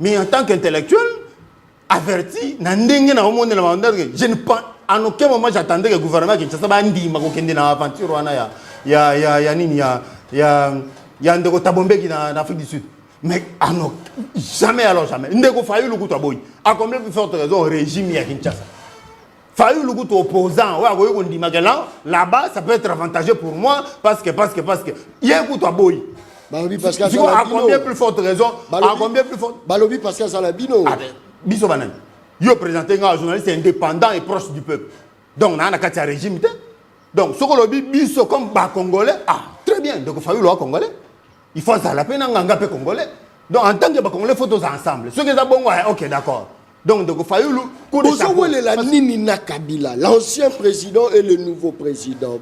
mais en tant qu'intellectuel, averti, je ne pense, en aucun moment j'attendais que le gouvernement Kinshasa bandi makokende na aventure wana il y a Ndeko Tabombeki en Afrique du Sud. Mais jamais alors jamais. Ndeko Fayou le goût à boy. À combien plus forte raison régime à Kinshasa. Fayou le goût opposant. Ouais, on dit là-bas ça peut être avantageux pour moi parce que il y a un goût à boy. Balobi Pascal à combien plus forte raison? À combien plus forte? Balobi Pascal Salabino. Biso Banan. Yo présenté un journaliste indépendant et proche du peuple. Donc, on a un régime. Donc, ce que l'on dit, biso comme Congolais, très bien. Donc, il faut le Congolais. Il faut ça la peine en Congolais. Donc, en tant que Congolais, il faut tous ensemble. Ceux qui sont bons, ok, d'accord. Donc, il faut le la Nini Kabila, l'ancien président et le nouveau président.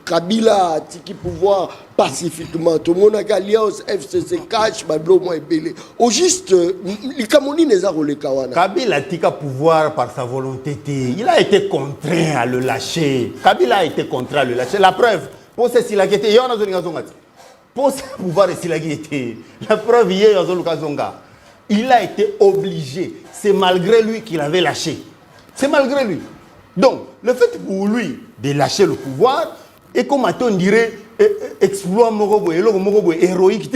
Kabila tiki pouvoir pacifiquement. Tout le monde a alliance FCC cash, Bablo moi belé. Au juste, les Camerounais les a relé Kawana. Kabila tika pouvoir par sa volonté. Il a été contraint à le lâcher. Kabila a été contraint à le lâcher. La preuve, pour ce qu'il a été, il y a un pour ce pouvoir s'il a été. La preuve, il y a un il a été obligé. C'est malgré lui qu'il avait lâché. C'est malgré lui. Donc, le fait pour lui de lâcher le pouvoir, et comme on dirait, exploit Morobo, héroïque,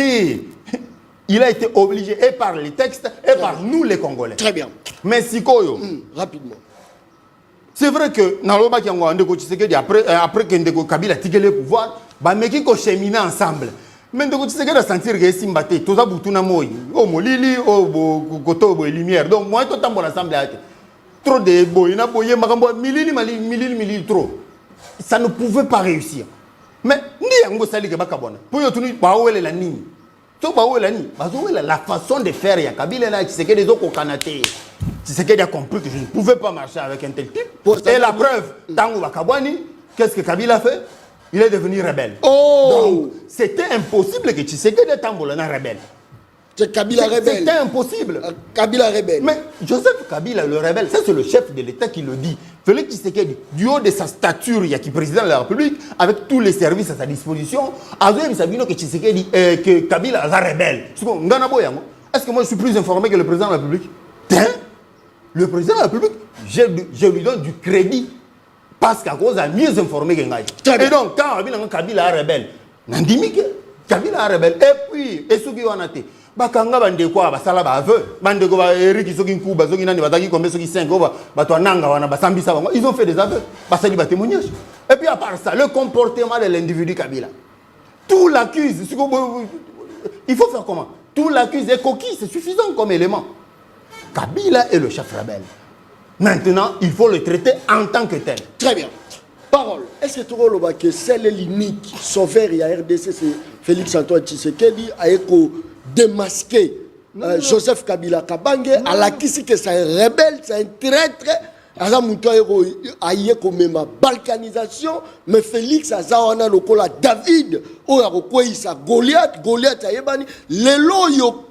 il a été obligé, et par les textes, et par nous les Congolais. Très bien. Mais si Koyo, rapidement. c'est vrai que, après que Kabila a tiré le pouvoir, mais qui ont cheminé ensemble. Mais donc tu sais que sentir que Simbate, tout ça boutuna moi, oh molili, oh koto bo lumière. Donc moi tout temps bon ensemble trop de boy, na boye makambo milili trop. Ça ne pouvait pas réussir. Mais ni yango sali ke bakabona. Pour yo tunu ba wele la nini. To ba wele la nini. Ba wele la façon de faire ya Kabila là, tu sais que des autres kanate. Tu sais qu'il a compris que je ne pouvais pas marcher avec un tel type. Et la preuve, tango bakabwani, qu'est-ce que Kabila fait? Il est devenu rebelle. Donc, c'était impossible que Tshisekedi Tambola soit rebelle. C'est Kabila rebelle. C'était impossible. Kabila rebelle. Mais Joseph Kabila, le rebelle, ça c'est le chef de l'État qui le dit. Félix Tshisekedi, du haut de sa stature, il y a qui président de la République, avec tous les services à sa disposition, avait Sabino que Tshisekedi, que Kabila est rebelle. Est-ce que moi je suis plus informé que le président de la République? Le président de la République, je lui donne du crédit. Parce qu'à cause a mieux informé que Ngaï. Et donc, quand Kabila est rebelle, Nandimi Kabila est rebelle. Et puis, et ce qui en a été, Bakanga bande quoi, basala ba aveu, bande ko ba Eric soki nkuba, soki nani bataki comme soki 5 ba to nanga wana basambisa bango, ils ont fait des aveux, basali ba témoignage. Et puis à part ça, le comportement de l'individu Kabila. Tout l'accuse, il faut faire comment? Tout l'accuse est coquille, c'est suffisant comme élément. Kabila est le chef rebelle. Maintenant, il faut le traiter en tant que tel. Très bien. Parole. Est-ce que tu vois que celle l'unique sauveur et à RDC, c'est Félix Antoine Tshisekedi, a démasqué Joseph Kabila Kabange, à la qui c'est que c'est un rebelle, c'est un traître. A eu comme balkanisation, mais Félix a zawana lokola David, ou a sa Goliath, Goliath a yebani, lelo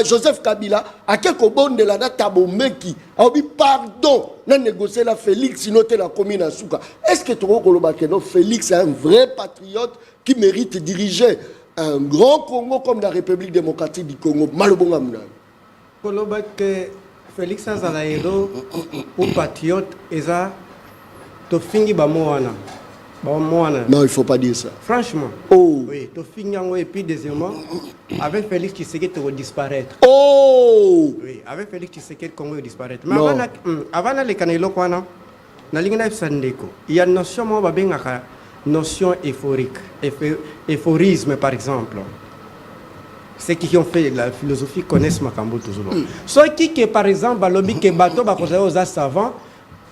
Joseph Kabila a quelques bonnes de la date Tabomeki a dit pardon n'a négocié la Félix sinon tu la commune à Souka. Est-ce que tu vois que Félix est un vrai patriote qui mérite de diriger un grand Congo comme la République démocratique du Congo? Malobonga muna que Félix Azalaïdo ou patriote eza to fingi ba moana. Non, il ne faut pas dire ça. Franchement. Oui, to fingi et puis deuxièmement avec Félix Tshisekedi tu vas disparaître. Oui, avec Félix Tshisekedi Congo va disparaître. Mais avant les canelo kwana na lingana sandeko. Il y a une notion moi ba bengaka notion euphorique, euphorisme par exemple. Ceux qui ont fait la philosophie connaissent Makambo toujours. Ceux qui par exemple balobi ke bato ba koza aux savants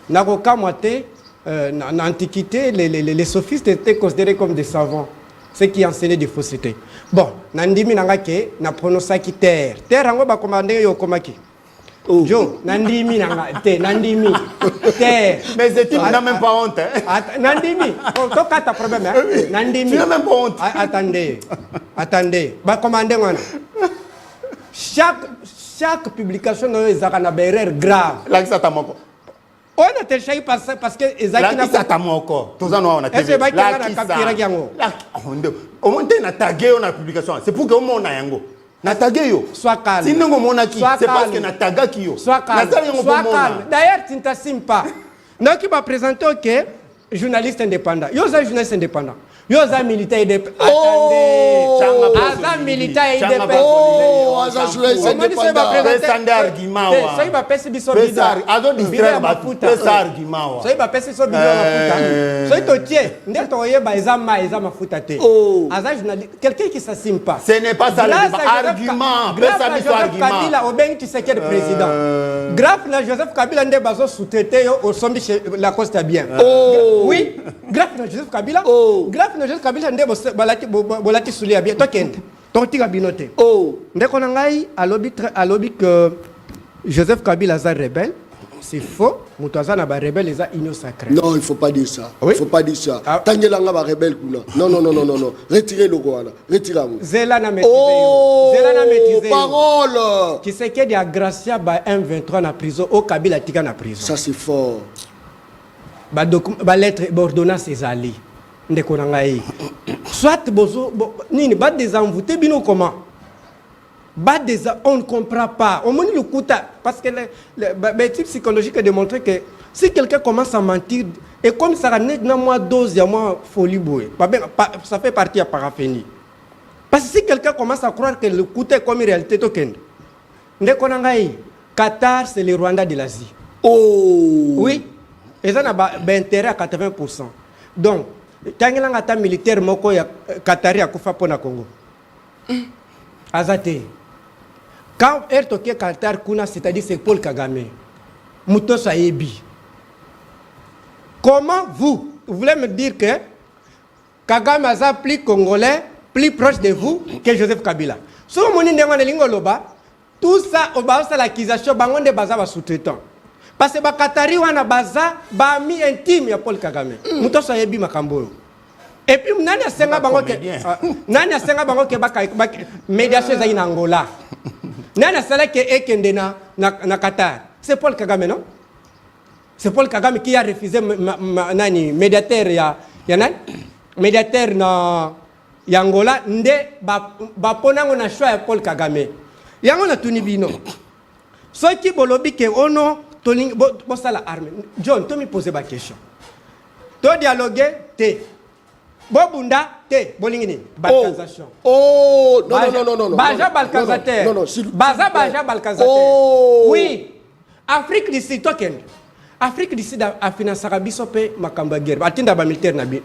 na ko kamate en antiquité les sophistes étaient considérés comme des savants, ceux qui enseignaient des faussetés. Bon, nandimi nanga ke na prononça ki terre ango ba commandé yo komaki. Jo, nandimi nanga te nandimi terre. Mais c'est tu n'as même pas honte hein. Nandimi, to kata problème hein. Nandimi. Tu n'as même pas honte. Attendez, ba commandé ngana. Chaque publication no ezaka na erreur grave. Là ça t'a moko. On a téléchargé parce que ezaki na ça t'a moko. Toza no on a TV. Là qui ça. Au moins na tagué on a publication. C'est pour que on mona yango. Na tagué yo. Sois calme. Sinon on mona ki, c'est parce que na taga ki yo. Sois calme. D'ailleurs, tu ne t'assumes pas. Donc il m'a présenté OK, journaliste indépendant. Yo c'est journaliste indépendant. Yo za militaire de Oh, aza militaire de Oh, aza journaliste indépendant. Pesande argument wa. Soki ba pesi biso Pesar, azo distraire ba mafuta. pesa argument wa. Soki ba pesi biso biso mafuta. Soki to tie, nde to yeba eza mafuta te. Oh. Aza journaliste, quelqu'un qui s'assume pas. Ce n'est pas ça le débat. Argument, pesa biso argument. Kabila obengi Tshisekedi président. Grâce na Joseph Kabila nde bazo sous-traiter yo au sommet chez la Costa bien. Oh. Oui, grâce na Joseph Kabila. Oh. Grâce na Joseph Kabila nde bolati soulia bien. Toi kende. Toi tiga binote. Oh. Nde kona ngai alobi que Joseph Kabila est rebelle. C'est faux. Moutaza na ba rebelle les a union sacrée. Non, il faut pas dire ça. Oui? Il faut pas dire ça. Ah. Tangelanga va rebelle kuna. Non. Retirez le Rwanda. Retirez-moi. Zela na maîtriser. Oh, Zela na maîtriser. parole. Qui sait qu'il y a Gracia ba M23 na prison au Kabila tika na prison. Ça c'est fort. Ba lettre ordonnance ezali. Ndeko na ngai. Soit bozo nini ba désenvoûter bino comment? On ne comprend pas. On me dit le kuta parce que l'étude psychologique a démontré que si quelqu'un commence à mentir et comme ça n'est pas moi dose, il y a moi folie bouée. Ça fait partie à paraphénie. Parce que si quelqu'un commence à croire que le kuta est comme une réalité token. Qatar c'est le Rwanda de l'Asie. Oh. Oui. Et ça n'a intérêt à 80%. Donc, quand il y a un militaire moko ya Qatari a kufa pona Congo. Azate. Quand elle toque Qatar kuna, c'est-à-dire c'est Paul Kagame. Mouto Sayebi. Comment vous voulez me dire que Kagame a plus congolais, plus proche de vous que Joseph Kabila? Si vous avez tout ça, c'est l'accusation de baza ba sous-traitant. Parce que Qatari wana baza ba mi intime ya Paul Kagame. Mouto Sayebi makambo. Et puis nani asenga bango ke baka médiation za Angola. Nani asala ke ekende na Qatar. C'est Paul Kagame non? C'est Paul Kagame qui a refusé nani médiateur ya nani? Médiateur na Angola nde ba ponango na choix ya Paul Kagame. Yango na tunibino. Ceux qui bolobi ke ono toling bo sala arme. John, to me poser ba question. To dialoguer te Bobunda, te, bolingini, balkanisation. Oh, non. Baja balkanisateur. Non, Baja balkanisateur. Oh. Oui. Afrique du Sud, token. Afrique du Sud a financé Rabiso pe makamba guerre. Atinda ba militaire na bi.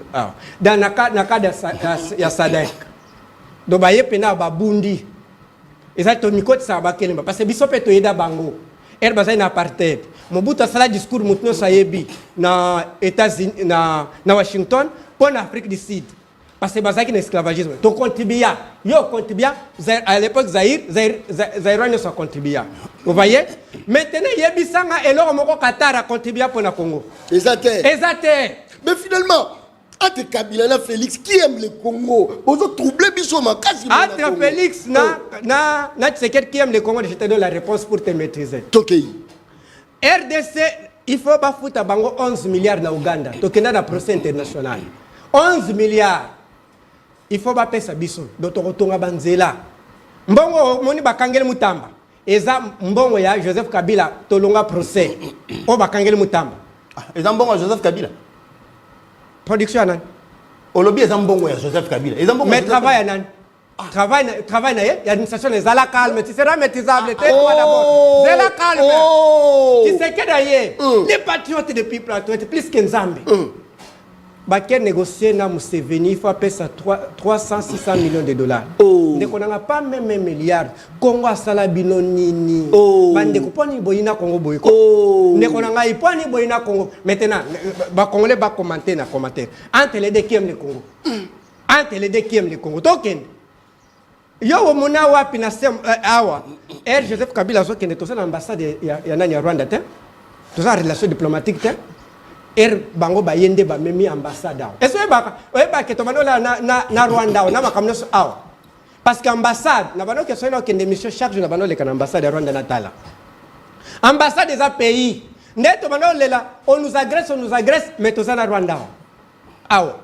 Dans naka ya Sadek. Do baye pena ba bundi. Eza to mikoti sa ba kelemba parce que biso pe to yeda bango. Baza na apartheid. Mobutu sala discours mutno sayebi na États-Unis na Washington. Pour l'Afrique du Sud, parce que c'est un esclavagisme. Tu contribues, yo contribue, à l'époque Zaïre ne soit contribué. Vous voyez? Maintenant, il y a Bissanga et l'homme au Qatar a contribué pour le Congo. Exact. Mais finalement, entre Kabila et Félix, qui aime le Congo? Vous avez troublé Bissoma, quasiment. Entre Félix et Tshisekedi qui aime le Congo, je te donne la réponse pour te maîtriser. Tokei. RDC, il faut pas foutre 11 milliards na Ouganda. Tokenda na procès international. 11 milliards. Il faut pas payer ça biso. Docteur Tonga Banzela. Mbongo moni bakangele mutamba. Eza mbongo ya Joseph Kabila tolonga procès. O bakangele mutamba. Eza mbongo ya Joseph Kabila. Production nan. Olobi eza mbongo ya Joseph Kabila. Eza mbongo. Mais travail nan. Travail na l'administration les ala calme, tu seras maîtrisable. Tais-toi d'abord. Zela calme. Tu sais que d'ailleurs, les patriotes depuis plateau, plus qu'un Zambie. Baké négocier na Museveni, il faut payer ça 300-600 millions de dollars. Ne connaît pas même un milliard. Congo a salabino nini. Bande kuponi boyina Congo boyko. Ne connaît pas ni boyina Congo. Maintenant, ba Congolais ba commenter na commentaire. Entre les deux qui aiment le Congo. Entre les deux qui aiment le Congo. Token. Yo mona wapi na sem awa. Joseph Kabila zo kende to sa ambassade ya nani ya Rwanda te. To sa relation diplomatique te. Bango ba yende ba memi ambassade awa. Est-ce que to banola na Rwanda na makamno awa. Parce que ambassade na bano ke so na kende mission chaque jour na bano le kan ambassade ya Rwanda natala. Ambassade des pays. Neto banola on nous agresse mais to sa na Rwanda awa.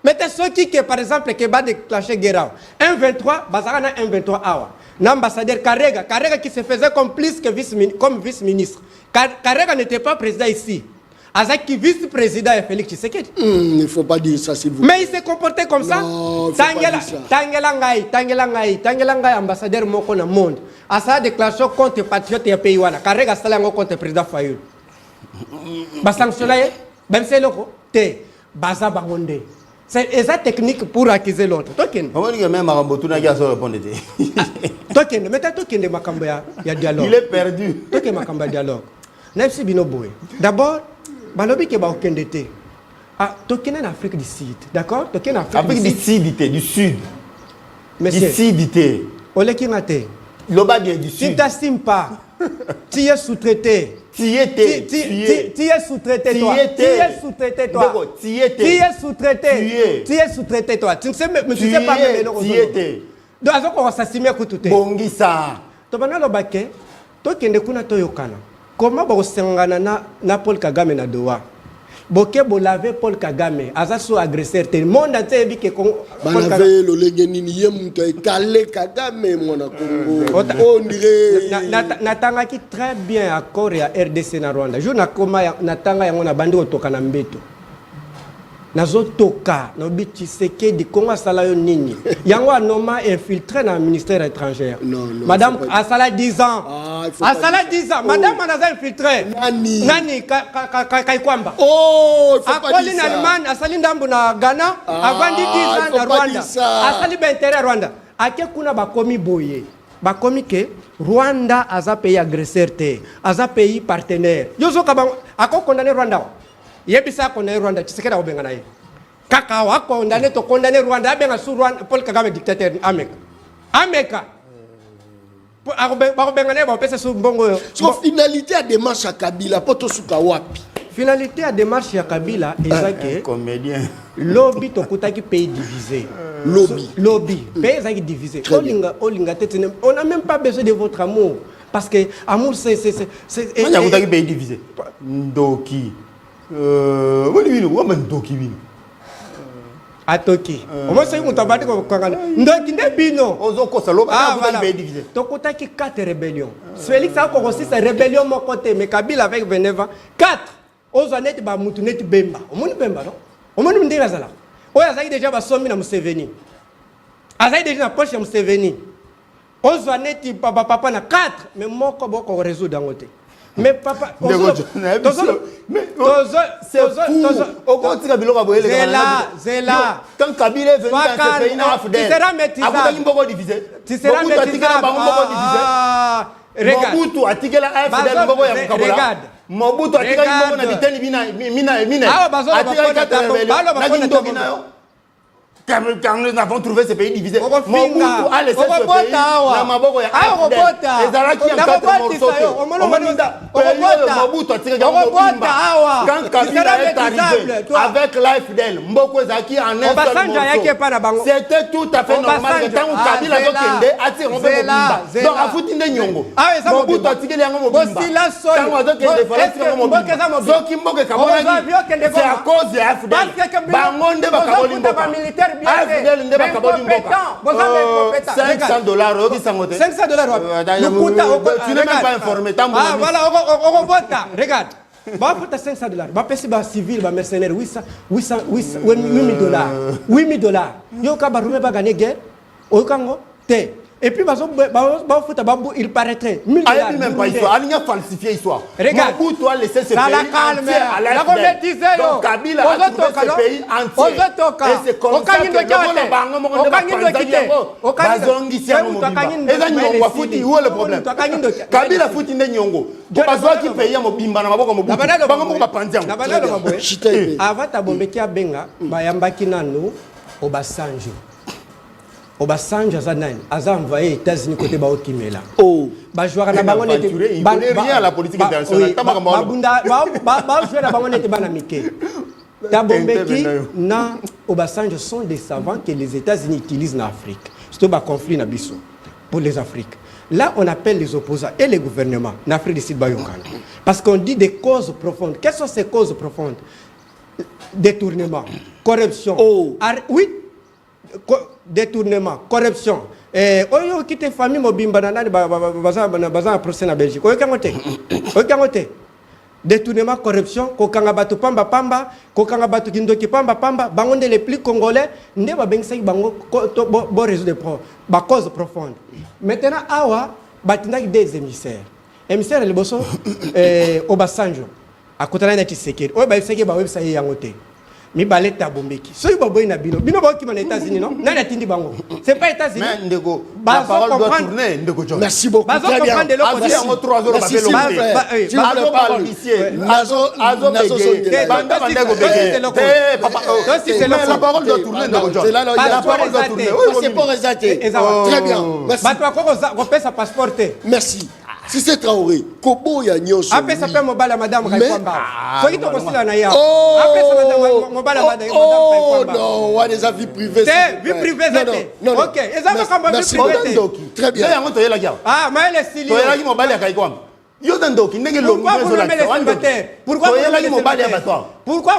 Mettez ceux qui, par exemple, qui va déclencher guerre. 1-23, Bazarana 1-23 awa. L'ambassadeur Karega qui se faisait comme vice-ministre. Karega n'était pas président ici. Azaki vice-président et Félix Tshisekedi. Il ne faut pas dire ça, s'il vous plaît. Mais il s'est comporté comme ça. Non, Tangela Ngai, ambassadeur moko na monde. Asa déclaration contre patriote ya pays wana. Karega sala ngo contre président Fayoul. Ba sanctionner ben c'est loko te baza bangonde. C'est esa technique pour accuser l'autre. Token. On va dire même Marambotou n'a pas répondre. Token, mais token de makambo ya dialogue. Il est perdu. Token makambo dialogue. Nefsi bino boy. D'abord balobi ke ba okendete. Ah, token en Afrique du Sud, d'accord? Token en Afrique du Sud, du Sud. Monsieur. Du Sud. Ole kingate. L'Oba bien du Sud. Tu t'estimes pas. Tu es sous-traité. Tu es sous-traité toi. Tu es sous-traité toi. Tu es sous-traité. Tu es sous-traité toi. Tu ne sais pas même Tu étais. Donc on va s'assumer que tout est. Bongisa. To bana lo bake. To kende kuna to yokana. Comment ba osengana na Paul Kagame na Doha. Boke bolave Paul Kagame azaso agresseur te monde entier bi ke Paul Kagame lo lengenini yemuto ekale Kagame mwana Congo. On dirait natanga ki très bien accord ya RDC na Rwanda. Jo nakoma natanga yango na bandi otoka na mbeto. Nazo toka no biti seke di Congo sala yo nini. Yango anoma infiltré dans le ministère étranger. Non. Madame Asala 10 ans. Asala 10 ans. Madame anaza infiltré. Nani kai kwamba. Oh, il faut pas dire ça. Allemagne, asali ndambu na Ghana, avandi 10 ans na Rwanda. Asali ba intérêt Rwanda. Ake kuna bakomi boye. Bakomi ke Rwanda aza pays agresseur te, aza pays partenaire. Yozo ka ako condamner Rwanda. Yebisa condamner Rwanda, Tshisekedi obenga naye. Kaka wa condamner to condamner Rwanda, abenga sur Rwanda Paul Kagame dictateur Ameka. Bakobenga naye ba pesa sur mbongo yo. So finalité à démarche à Kabila poto suka wapi. Finalité à démarche ya Kabila ezake comédien. Lobby to kutaki pays divisé. Lobby. Pays ezaki divisé. Olinga tete. On n'a même pas besoin de votre amour parce que amour c'est Moi j'ai kutaki pays divisé. Ndoki. Ndoki bino. Atoki. Comment ça on tabati ko kangana. Ndoki nde bino. Ozoko salo ba kutaki pays divisé. To kutaki 4 rébellions. Félix a aussi sa rébellion mon côté mais Kabila avec 29 ans 4. Ozanet ba mutu net bemba. Omoni bemba non? Omoni ndira zala. Oya zaki déjà ba somi na Museveni. Azaki déjà na poche ya Museveni. Ozanet papa na 4 mais moko boko résoudre dangote. Mais papa Zela quand Kabila est venu dans ce pays na Afdel. Tu seras métisable. Regarde. Mobutu atikela Afdel mboko ya Kabola. Mobutu atikela mboko na biteni mina. Atikela rebellion. Quand nous avons trouvé ce pays divisé, Mobutu a laissé ce pays dans Maboko ya Afdel. Les Araki en 4 morceaux. Mobutu atikela Mobimba. Quand Kabila est arrivé avec l'Afdel, Mboko Zaki en un seul morceau. C'était tout à fait normal que tant que Kabila Zokende attire Mobimba. Donc à Foutinde Nyongo. Mobutu atikela Mobimba. Quand on a Zokende Falasika Mobimba. Zoki Mboke Kabola. C'est à cause de Afdel. Bangonde Bakaboli Mboka. Afdel ndeba kaboli mboka. $500 oki sangote. $500. Tu n'es même pas informé. Ah voilà, on vote. Regarde. Bah pour $500. Bah pesi ba civil ba mercenaire $800. $8,000. Yo ka ba rume ba gagner guerre. O kango te. Et puis il paraîtrait $1,000. Ah, même pas histoire. Il a falsifié l'histoire. Regarde. Mobutu a laissé ce pays entier à l'Afdel. Donc Kabila a trouvé ce pays entier. Et c'est comme ça que le Bango où est le problème? Kabila fouti ne nyongo. Pour pas voir qui paye mon bimba na maboko mo. Bango mo bapandiam. Avant ta bombeki abenga bayambaki nanu Obasanjo. Obasanjo azanani aza envoyé États-Unis côté ba okimela. Oh, ba joueur na bango nete ba rien à la politique internationale. Ba joueur na bango nete bana mike. Tabombeki na Obasanjo sont des savants que les États-Unis utilisent en Afrique. C'est un conflit na biso pour les Afriques. Là, on appelle les opposants et les gouvernements en Afrique du Sud Bayokana. Parce qu'on dit des causes profondes. Quelles sont ces causes profondes? Détournement, corruption. Oh. Oui. Détournement, corruption. Oyo kite famille mobimba na nani baza procès na Belgique. Oyo kangote. détournement, corruption, kokanga bato pamba pamba, kokanga bato kindoki pamba pamba, bangonde les plus congolais, ne ba bengse bango bo résoudre ba cause profonde. Maintenant awa batinaki des émissaires. Émissaires le bosso Obasanjo akotana na Tshisekedi. O ba Tshisekedi ba website yangote. Mi balé Tabombeki. So ba boy na bino. Bino ba ki na États-Unis non? Na na tindi bango. C'est pas États-Unis. Mais ndeko, la parole doit tourner ndeko John. Merci beaucoup. Très bien. Merci en 3 heures Merci, s'il vous plaît. S'il vous plaît, parole. La parole doit tourner ndeko John. La parole doit tourner. C'est pour résater. Très bien. Merci. Bato ko ko sa passeport. Merci. Si c'est Traoré, Kobo ya nyoso. Après ça fait mobile madame Kaikwamba. Faut que tu na ya. Oh, après ça madame mobile madame Kaikwamba. Non, on a des avis privés. C'est vie privée non. OK, et ça va comme vie privée. Très bien. Ah, mais les style. To yela ki mobile ya Kaikwamba. Yo dandoki ndenge longi bezo la. Pourquoi vous yela ki mobile ya batwa? Pourquoi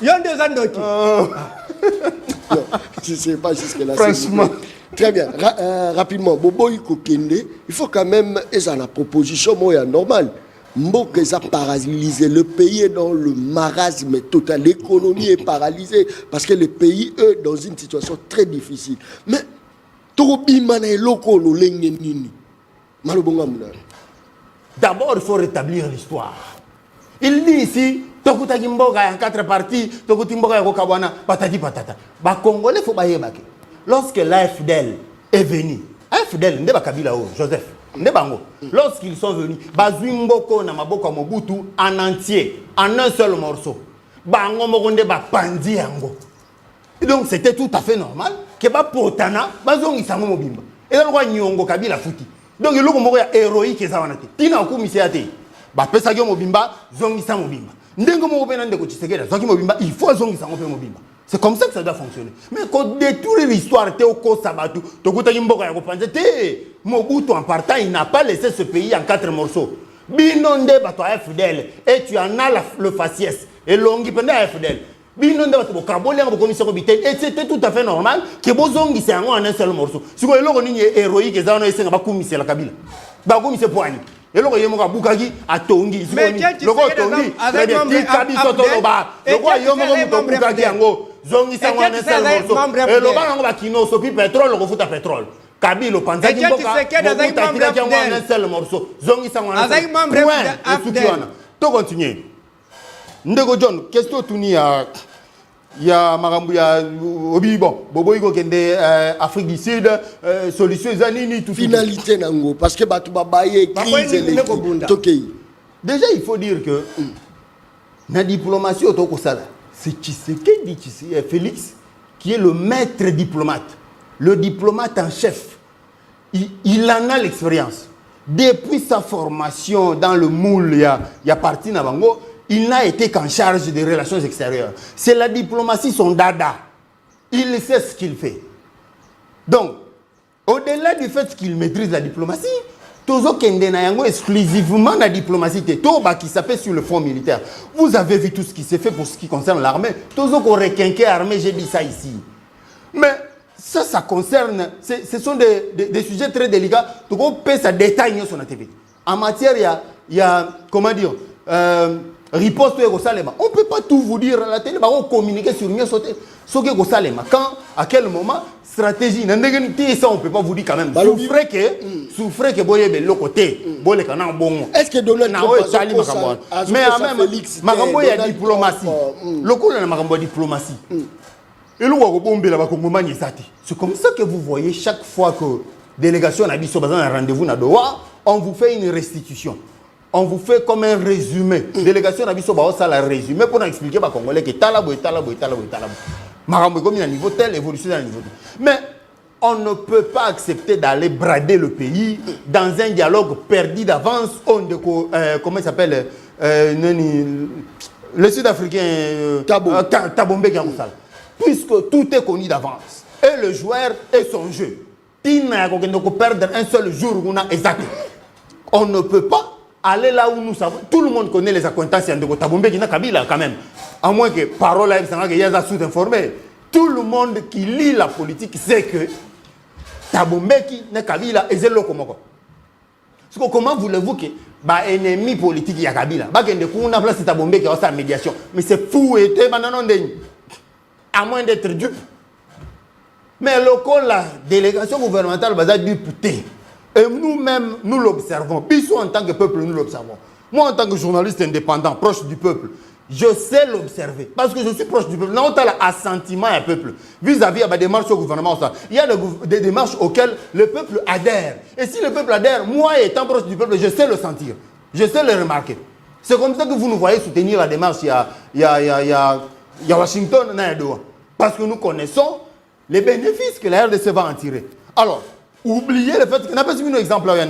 Yo deux andoki. Non, je ne sais pas jusque-là. Franchement. Très bien. Rapidement, Bobo Kokende, il faut quand même, et ça la proposition, moi, normal. Mboka ça paralysé. Le pays est dans le marasme total. L'économie est paralysée parce que le pays est dans une situation très difficile. Mais, d'abord, il faut rétablir l'histoire. Il dit ici, Tokutaki Mboka en 4 parties, Tokuti Mboka en Kawana, patati patata. Ba Congolais faut bailler baki. Lorsque l'AFDL est venu, AFDL, Ndeba Kabila Joseph, Ndebango, lorsqu'ils sont venus, Bazui Mboko na Maboko Mobutu en entier, en un seul morceau. Bango Moronde ba Pandi Yango. Et donc c'était tout à fait normal que ba Potana, Bazongi Sango Mobimba. Et là, Nyongo Kabila Fouti. Donc il y a un héroïque qui est Tina Okumisete. Ba pesa gyo mobimba, zongi sa mobimba. Ndengo mo bena ndeko Tshisekedi, zongi mobimba, il faut zongi sa mobimba. C'est comme ça que ça doit fonctionner. Mais quand détruire l'histoire, t'es au Ko Sabatu, Tokuta Yimboka Yakopanze, Mobutu en partant, il n'a pas laissé ce pays en 4 morceaux. Binonde bato FDL, et tu en as le faciès. Et longi pendant FDL. Binonde bato Kaboli en commission obitaine, et c'était tout à fait normal que Bozongi c'est en un seul morceau. Si vous voulez, il est héroïque, et ça on a essayé de commisser la Kabila. Bakoumi c'est poigné. Et là, il y a un Bukagi à Tongi. Mais le roi Tongi, avec Kabi Sotoloba. Le roi Yomo Bukagi Ango, Zongi Sangwan un seul morceau. Et le roi Ango Kino Sopi pétrole, le refouta pétrole. Kabi le Panzaki Boka, le Bukagi Ango un seul morceau. Zongi Sangwan un seul morceau. Point. To continuer. Ndego John, question Tuni à. Il y a Marambu, il y a Obibo, Boboigo Kende, Afrique du Sud, solution Zanini, tout finalité Nango, parce que Batubabaye, crise et déjà, il faut dire que la diplomatie au Tokosala, c'est Tshisekedi, Félix, qui est le maître diplomate, le diplomate en chef. Il en a l'expérience. Depuis sa formation dans le moule, il y a parti Nabango. Il n'a été qu'en charge des relations extérieures. C'est la diplomatie, son dada. Il sait ce qu'il fait. Donc, au-delà du fait qu'il maîtrise la diplomatie, Tozo Kendenayango exclusivement la diplomatie. Toba qui s'appelle sur le front militaire. Vous avez vu tout ce qui s'est fait pour ce qui concerne l'armée. Tozo Korekenke armée, j'ai dit ça ici. Mais ça concerne, ce sont des sujets très délicats. Togo peut ça détaille sur la TV. En matière, il y a comment dire, riposte au Salema. On ne peut pas tout vous dire à la télé, on communiquer sur mieux sauter. Quand, à quel moment, stratégie, ça on ne peut pas vous dire quand même. Souffrez que vous avez le côté. Est-ce que Donald Trump mais en même temps, il y a diplomatie. Le coup, il y a diplomatie. C'est comme ça que vous voyez chaque fois que délégation a un rendez-vous à Doha, on vous fait une restitution. On vous fait comme un résumé. Délégation a un résumé pour expliquer aux Congolais que talabo. Marambo comme un niveau tel, évolution à un niveau tel. Mais on ne peut pas accepter d'aller brader le pays dans un dialogue perdu d'avance. Comment il s'appelle le Sud-Africain Tabombé Gamoussal. Puisque tout est connu d'avance. Et le joueur est son jeu. Il n'a pas perdre un seul jour. On ne peut pas aller là où nous savons. Tout le monde connaît les accointances de Tabombé qui n'a Kabila quand même. À moins que parole à Yaya sous-informé. Tout le monde qui lit la politique sait que Tabombé qui n'a Kabila et Zelo Komoko. Comment voulez-vous que ba ennemi politique ya Kabila ba kende kuna place ta bombe qui a sa médiation mais c'est fou et te banano ndeni à moins d'être dupe mais local la délégation gouvernementale baza député et nous-mêmes nous l'observons biso en tant que peuple nous l'observons moi en tant que journaliste indépendant proche du peuple je sais l'observer parce que je suis proche du peuple. Non, tu as l'assentiment du peuple vis-à-vis des démarches au gouvernement. Il y a des démarches auxquelles le peuple adhère. Et si le peuple adhère, moi étant proche du peuple, je sais le sentir. Je sais le remarquer. C'est comme ça que vous nous voyez soutenir la démarche. Il y a Washington, parce que nous connaissons les bénéfices que la RDC va en tirer. Alors, oubliez le fait que... On a pas un exemple là,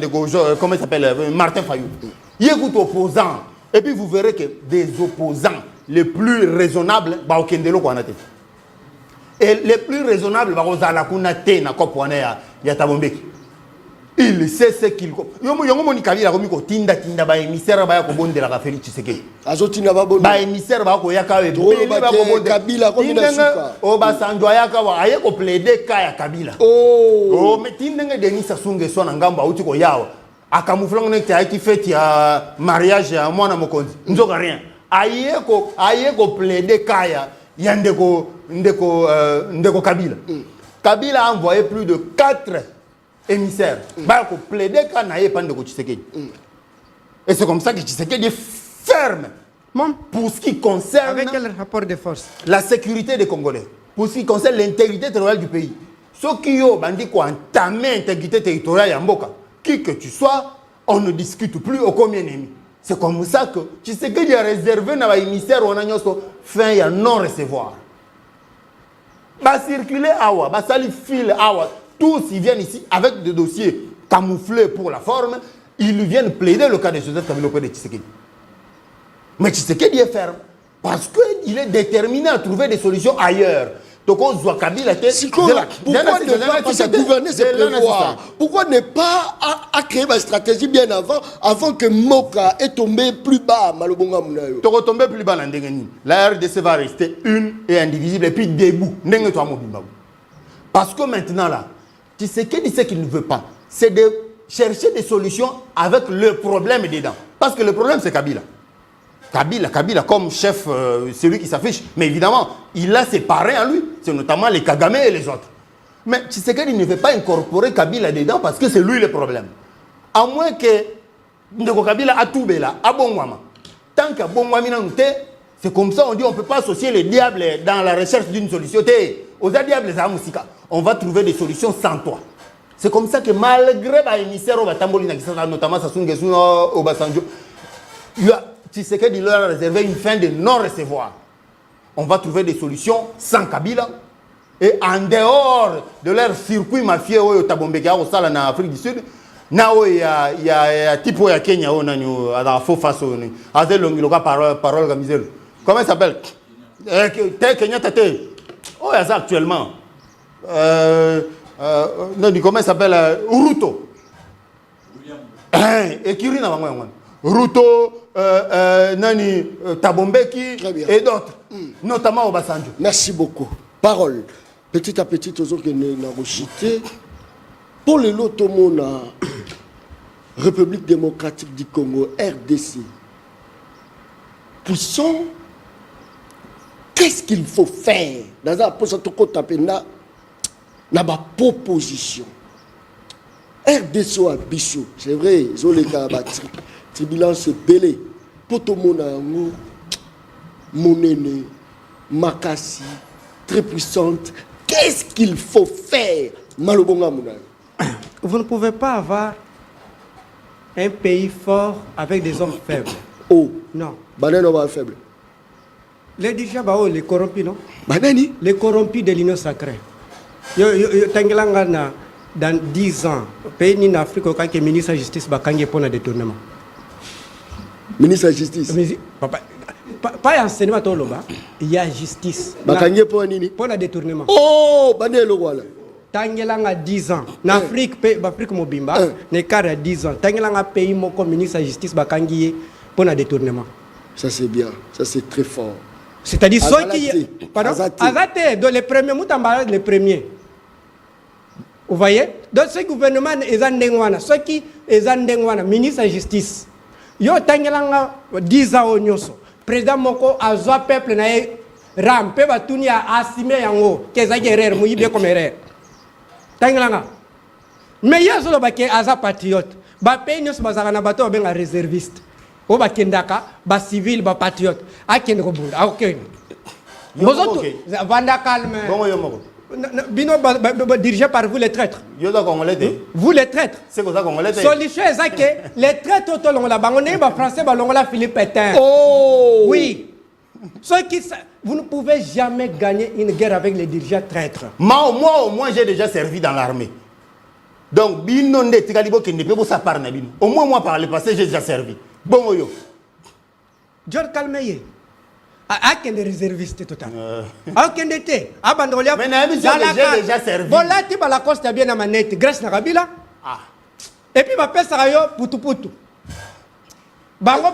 comment il s'appelle, Martin Fayou. Il est opposant. Et puis vous verrez que des opposants les plus raisonnables, et les plus raisonnables, il sait ce qu'il akamouflanga qui fait ya mariage ya mwana mokonzi nzoka rien ayeko plaider kaya ya ndeko Kabila. Kabila a envoyé plus de 4 émissaires ba ko plaider ka na yepa ndeko Tshisekedi. Et c'est comme ça que Tshisekedi est ferme pour ce qui concerne avec quel rapport de force la sécurité des Congolais, pour ce qui concerne l'intégrité territoriale du pays. Ceux qui ont bandi ko entamer l'intégrité territoriale ya mboka. Qui que tu sois, on ne discute plus au combien ennemi. C'est comme ça que tu sais qu'il y a réservé dans l'émissaire on a fin il y a non recevoir. Bah circuler awa, bah sali fil awa, tous ils viennent ici avec des dossiers camouflés pour la forme, ils viennent plaider le cas de Joseph Kabila auprès de Tshisekedi. Mais Tshisekedi est ferme parce qu'il est déterminé à trouver des solutions ailleurs. Pourquoi ne pas Pourquoi ne pas créer une stratégie bien avant que Moka est tombé plus bas? Tombé plus bas, la RDC va rester une et indivisible et puis debout. Parce que maintenant là, tu sais qu'il ne veut pas, c'est de chercher des solutions avec le problème dedans. Parce que le problème c'est Kabila. Kabila comme chef, celui qui s'affiche. Mais évidemment, il a ses parrains à lui. C'est notamment les Kagame et les autres. Mais Tshisekedi ne veut pas incorporer Kabila dedans parce que c'est lui le problème. À moins que Ndeko Kabila a tout là, à Bongwama. Tant qu'à Bongwama, c'est comme ça on dit on ne peut pas associer les diables dans la recherche d'une solution. Aux diables, on va trouver des solutions sans toi. C'est comme ça que malgré les émissaires, notamment Sassou Nguesso, Obasanjo, Tshisekedi leur a réservé une fin de non-recevoir. On va trouver des solutions sans Kabila et en dehors de leur circuit mafieux au Tabombeka au Sala en Afrique du Sud. Il y a type au Kenya au nani à la faux face au nani. Azel longiloka parole gamisel. Comment il s'appelle? Kenya Tate. Oh il y a ça actuellement. Non, comment il s'appelle? Uruto. Et Kirina Wangwan. Ruto, Nani, Tabombeki et d'autres, notamment Obasanjo. Merci beaucoup. Parole. Petit à petit, aux autres qui n'ont rejeté. Pour le lotomo na République démocratique du Congo, RDC, poussons, qu'est-ce qu'il faut faire dans la proposition. RDC à Bichou, c'est vrai, ils ont les cas tribulance belé potomona yango monene makasi très puissante. Qu'est-ce qu'il faut faire? Malobonga mona, vous ne pouvez pas avoir un pays fort avec des hommes faibles. Oh non, banane va faible, les déjà les corrompus non, banani les corrompus de l'Union sacrée. Tangelanga na dans 10 ans pays en Afrique quand le ministre de la justice va kange pour un détournement. Ministre de la justice. Pas enseignement toloba, il y a justice. Bakanye pour nini? Pour le détournement. Oh, banelo wala. Tangelanga 10 ans. En Afrique, Afrique mobimba, ne carré 10 ans. Tangelanga pays moko ministre de la justice bakangiye pour le détournement. Ça c'est bien, ça c'est très fort. C'est-à-dire ceux qui pardon, Azate dans les premiers moutamba les premiers. Vous voyez? Dans ce gouvernement ils ont ndengwana, ceux qui ils ont ndengwana ministre de la justice. Yo tangelanga 10 ans au nyoso. Président moko azwa peuple na rampe batuni a asime yango keza guerrier muyibe comme erreur. Tangelanga. Mais yazolo bake aza patriote. Ba pays nyos bazaka na bato benga réserviste. O bakendaka ba civil ba patriote. Akende ko bunda. Okay. Bozoto vanda calme. Bongo yo moko. Bino dirigé par vous les traîtres. Yo da congolais te. Vous les traîtres. C'est quoi ça congolais te? Solution est que les traîtres to longola bangone ba français ba longola Philippe Pétain. Oh! Oui. Ceux qui vous ne pouvez jamais gagner une guerre avec les dirigeants traîtres. Moi au moins j'ai déjà servi dans l'armée. Donc bino nde tikalibo kende pe bo sa par na bino. Au moins moi par le passé j'ai déjà servi. Bongo yo. George Kalmeye. A quel réserviste total. A quel était. Abandolia. Mais j'ai déjà servi. Bon là tu vas la coste bien à manette. Grâce na Kabila. Ah. Et puis va faire ça yo putu putu. Bango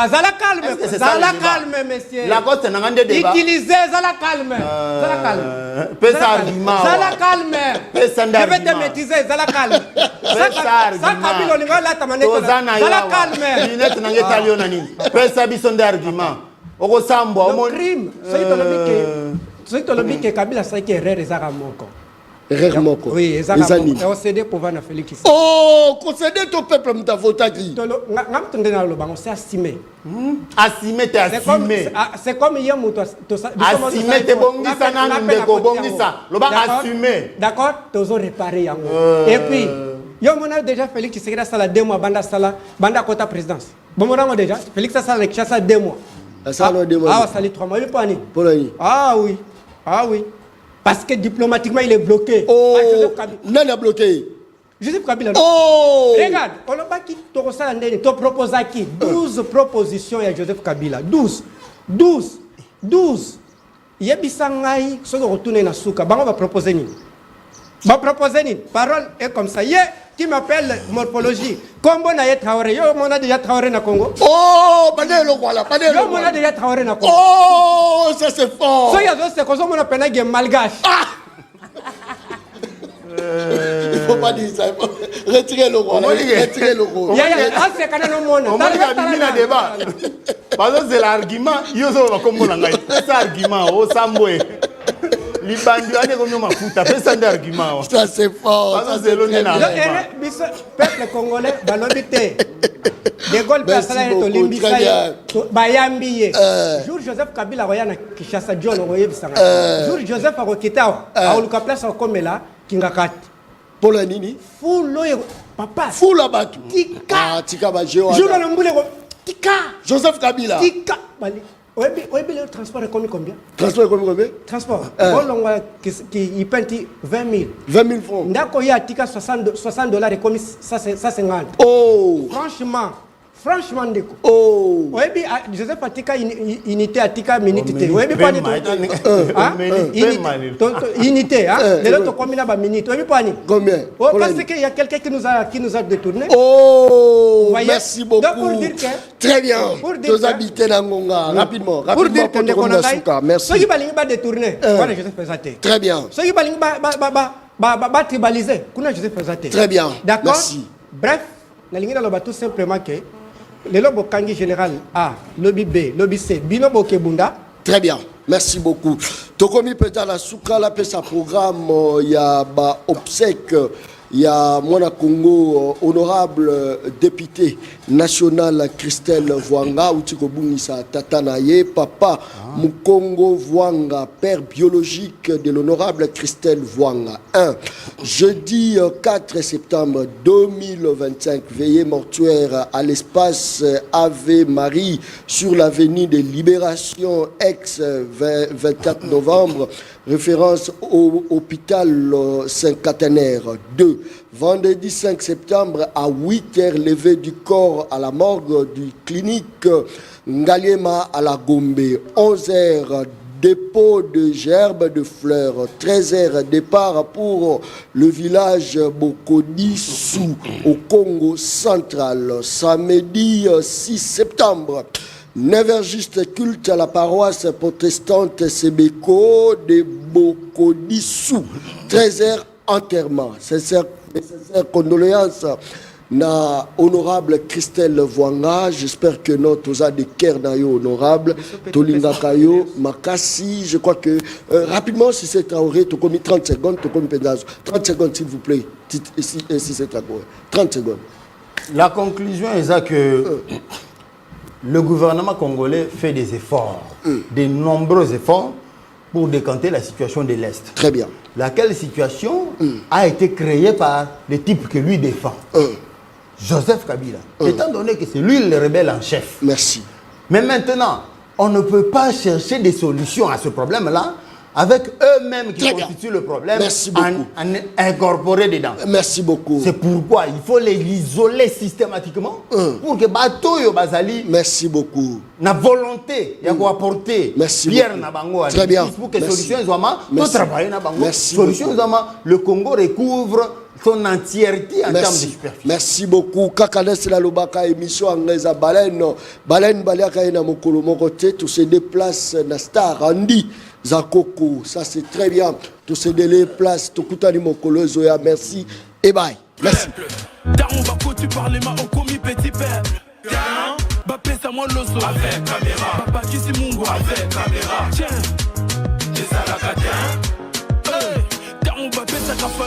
zala calme. Zala calme monsieur. La coste na ngande débat. Utilisez zala calme. Zala calme. Pesa argument. Zala calme. Pesa je vais te maîtriser zala calme. Ça Kabila linga la ta manette. Zala calme. Binette na ngetalio na nini. Pesa biso nde argument. Oko sambo mon crime. C'est to lobi ke Kabila ça qui erreur ezaka moko. Erreur moko. Oui, ezaka moko. Et on cédé pour vana Félix. Oh, concéder ton peuple mta vota qui. Ngam tondé na lobango c'est assumé. Assumé te assumé. C'est comme hier moto assumé te bongisa na ndeko bongisa. Loba assumé. D'accord, tozo réparer yango. Et puis yo mona déjà Félix Tshisekedi sala 2 mois banda kota présidence. Bon mona déjà Félix sala Kinshasa 2 mois. Ça non 2 mois. Ah, ça les 3 mois, il est pas né. Pour l'année. Ah oui. Ah oui. Parce que diplomatiquement il est bloqué. Oh. Non, il a bloqué. Joseph Kabila. Oh. Regarde, on n'a pas qui te ressemble à te propose à qui 12 propositions à Joseph Kabila. 12. Yebisangai, ce que retourner na souka, on va proposer ni. Va proposer ni. Parole est comme ça. Hier, qui m'appelle morphologie. Combo na Traoré. Yo, on a déjà Traoré na Congo. Oh, pas le voilà, pas Yo, on a déjà Traoré na Congo. Oh, ça c'est fort. So, il y a d'autres, c'est comme ça, on a peine malgache. Il faut pas dire ça. Retirez le roi. Retirez le roi. Il y a c'est quand même mon. On va dire débat. Parce que c'est l'argument. Yo so va comme on c'est argument au Sambwe. Libandi ane comme mafuta pesa d'argument. Ça c'est fort. Ça c'est l'on na. Peuple congolais balobité. De Gaulle personnel to limbisa bayambiye. Jour Joseph Kabila royana Kinshasa John roye bisanga. Jour Joseph akokita aoluka place akomela kingakat. Pour la nini? Fou loyo papa. Fou la batu. Tika. Ah tika ba jeo. Jour na mbule ko tika. Joseph Kabila. Tika bali. Oui, le transport est combien? Transport combien? Transport. Qui peint 20 000. 20 000 francs. D'accord, il y a $60 et commis ça 50. Oh. Franchement, déco. Oh. Oui, Joseph Atika unité Atika minute. Oui, pas unité, hein? De l'autre combien de minutes? Oui, pas combien? Parce qu'il y a quelqu'un qui nous a détourné. Oh. Merci beaucoup. Donc, pour dire que. Très bien. Tous habités dans Ngonga. Rapidement. Pour dire que merci. Ceux qui va détourner, voilà Joseph Pesaté. Très bien. Ceux qui va tribaliser, Joseph Pesaté. Très bien. D'accord. Merci. Bref, la ligne dans le tout simplement que le lobo kangi général A, lobby B, lobby C, binobo kebunda. Très bien. Merci beaucoup. Tokomi peut-être la souka la pesa programme il y a ba obsèque. Il y a Mwana Congo, honorable député national Christelle Vwanga, Outiko Bungisa Tatanaye, papa Mukongo Vwanga, père biologique de l'honorable Christelle Vwanga. 1. Jeudi 4 septembre 2025, veillée mortuaire à l'espace Ave Marie sur l'avenue de Libération, ex-24 novembre, référence au hôpital Saint-Catenaire. 2. Vendredi 5 septembre à 8h, levée du corps à la morgue du clinique Ngaliema à la Gombe. 11h, dépôt de gerbes de fleurs. 13h, départ pour le village Bokodissou au Congo central. Samedi 6 septembre. 9h juste culte à la paroisse protestante Sebeko de Bokodissou. 13h enterrement. Sincère condoléances na honorable Christelle Voanga. J'espère que notre a de cœur nayo honorable Tolinga Kayo Makasi. Je crois que rapidement, si c'est Traoré, tu commis 30 secondes, tu commis Pendazo. 30 secondes, s'il vous plaît. Si c'est Traoré. 30 secondes. La conclusion est que le gouvernement congolais fait des efforts, de nombreux efforts pour décanter la situation de l'Est. Très bien. Laquelle situation a été créée par le type que lui défend, Joseph Kabila. Étant donné que c'est lui le rebelle en chef. Merci. Mais maintenant, on ne peut pas chercher des solutions à ce problème-là avec eux-mêmes qui constituent le problème, en incorporer dedans. Merci beaucoup. C'est pourquoi il faut les isoler systématiquement pour que Batoyo Bazali. Merci beaucoup. Na volonté, il y a apporter Pierre Nabango. Très bien. Pour que solution soit travailler Nabango. Merci. Solution le Congo recouvre son entièreté en termes de superficie. Merci beaucoup. Kakades la lobaka émission anglaise à Baleine. Baleine Baliaka na mokolo mokote tout se déplace na star Andy Zakoko. Ça c'est très bien. Tout se déplace tout kutani mokolo zoya. Merci et bye. Merci. Daron Bako, tu parles ma au commis petit peuple. Bappé ça moi l'osso avec caméra. Papa qui si mungo avec caméra. Tiens, des alacatins. Daron Bappé ça famille.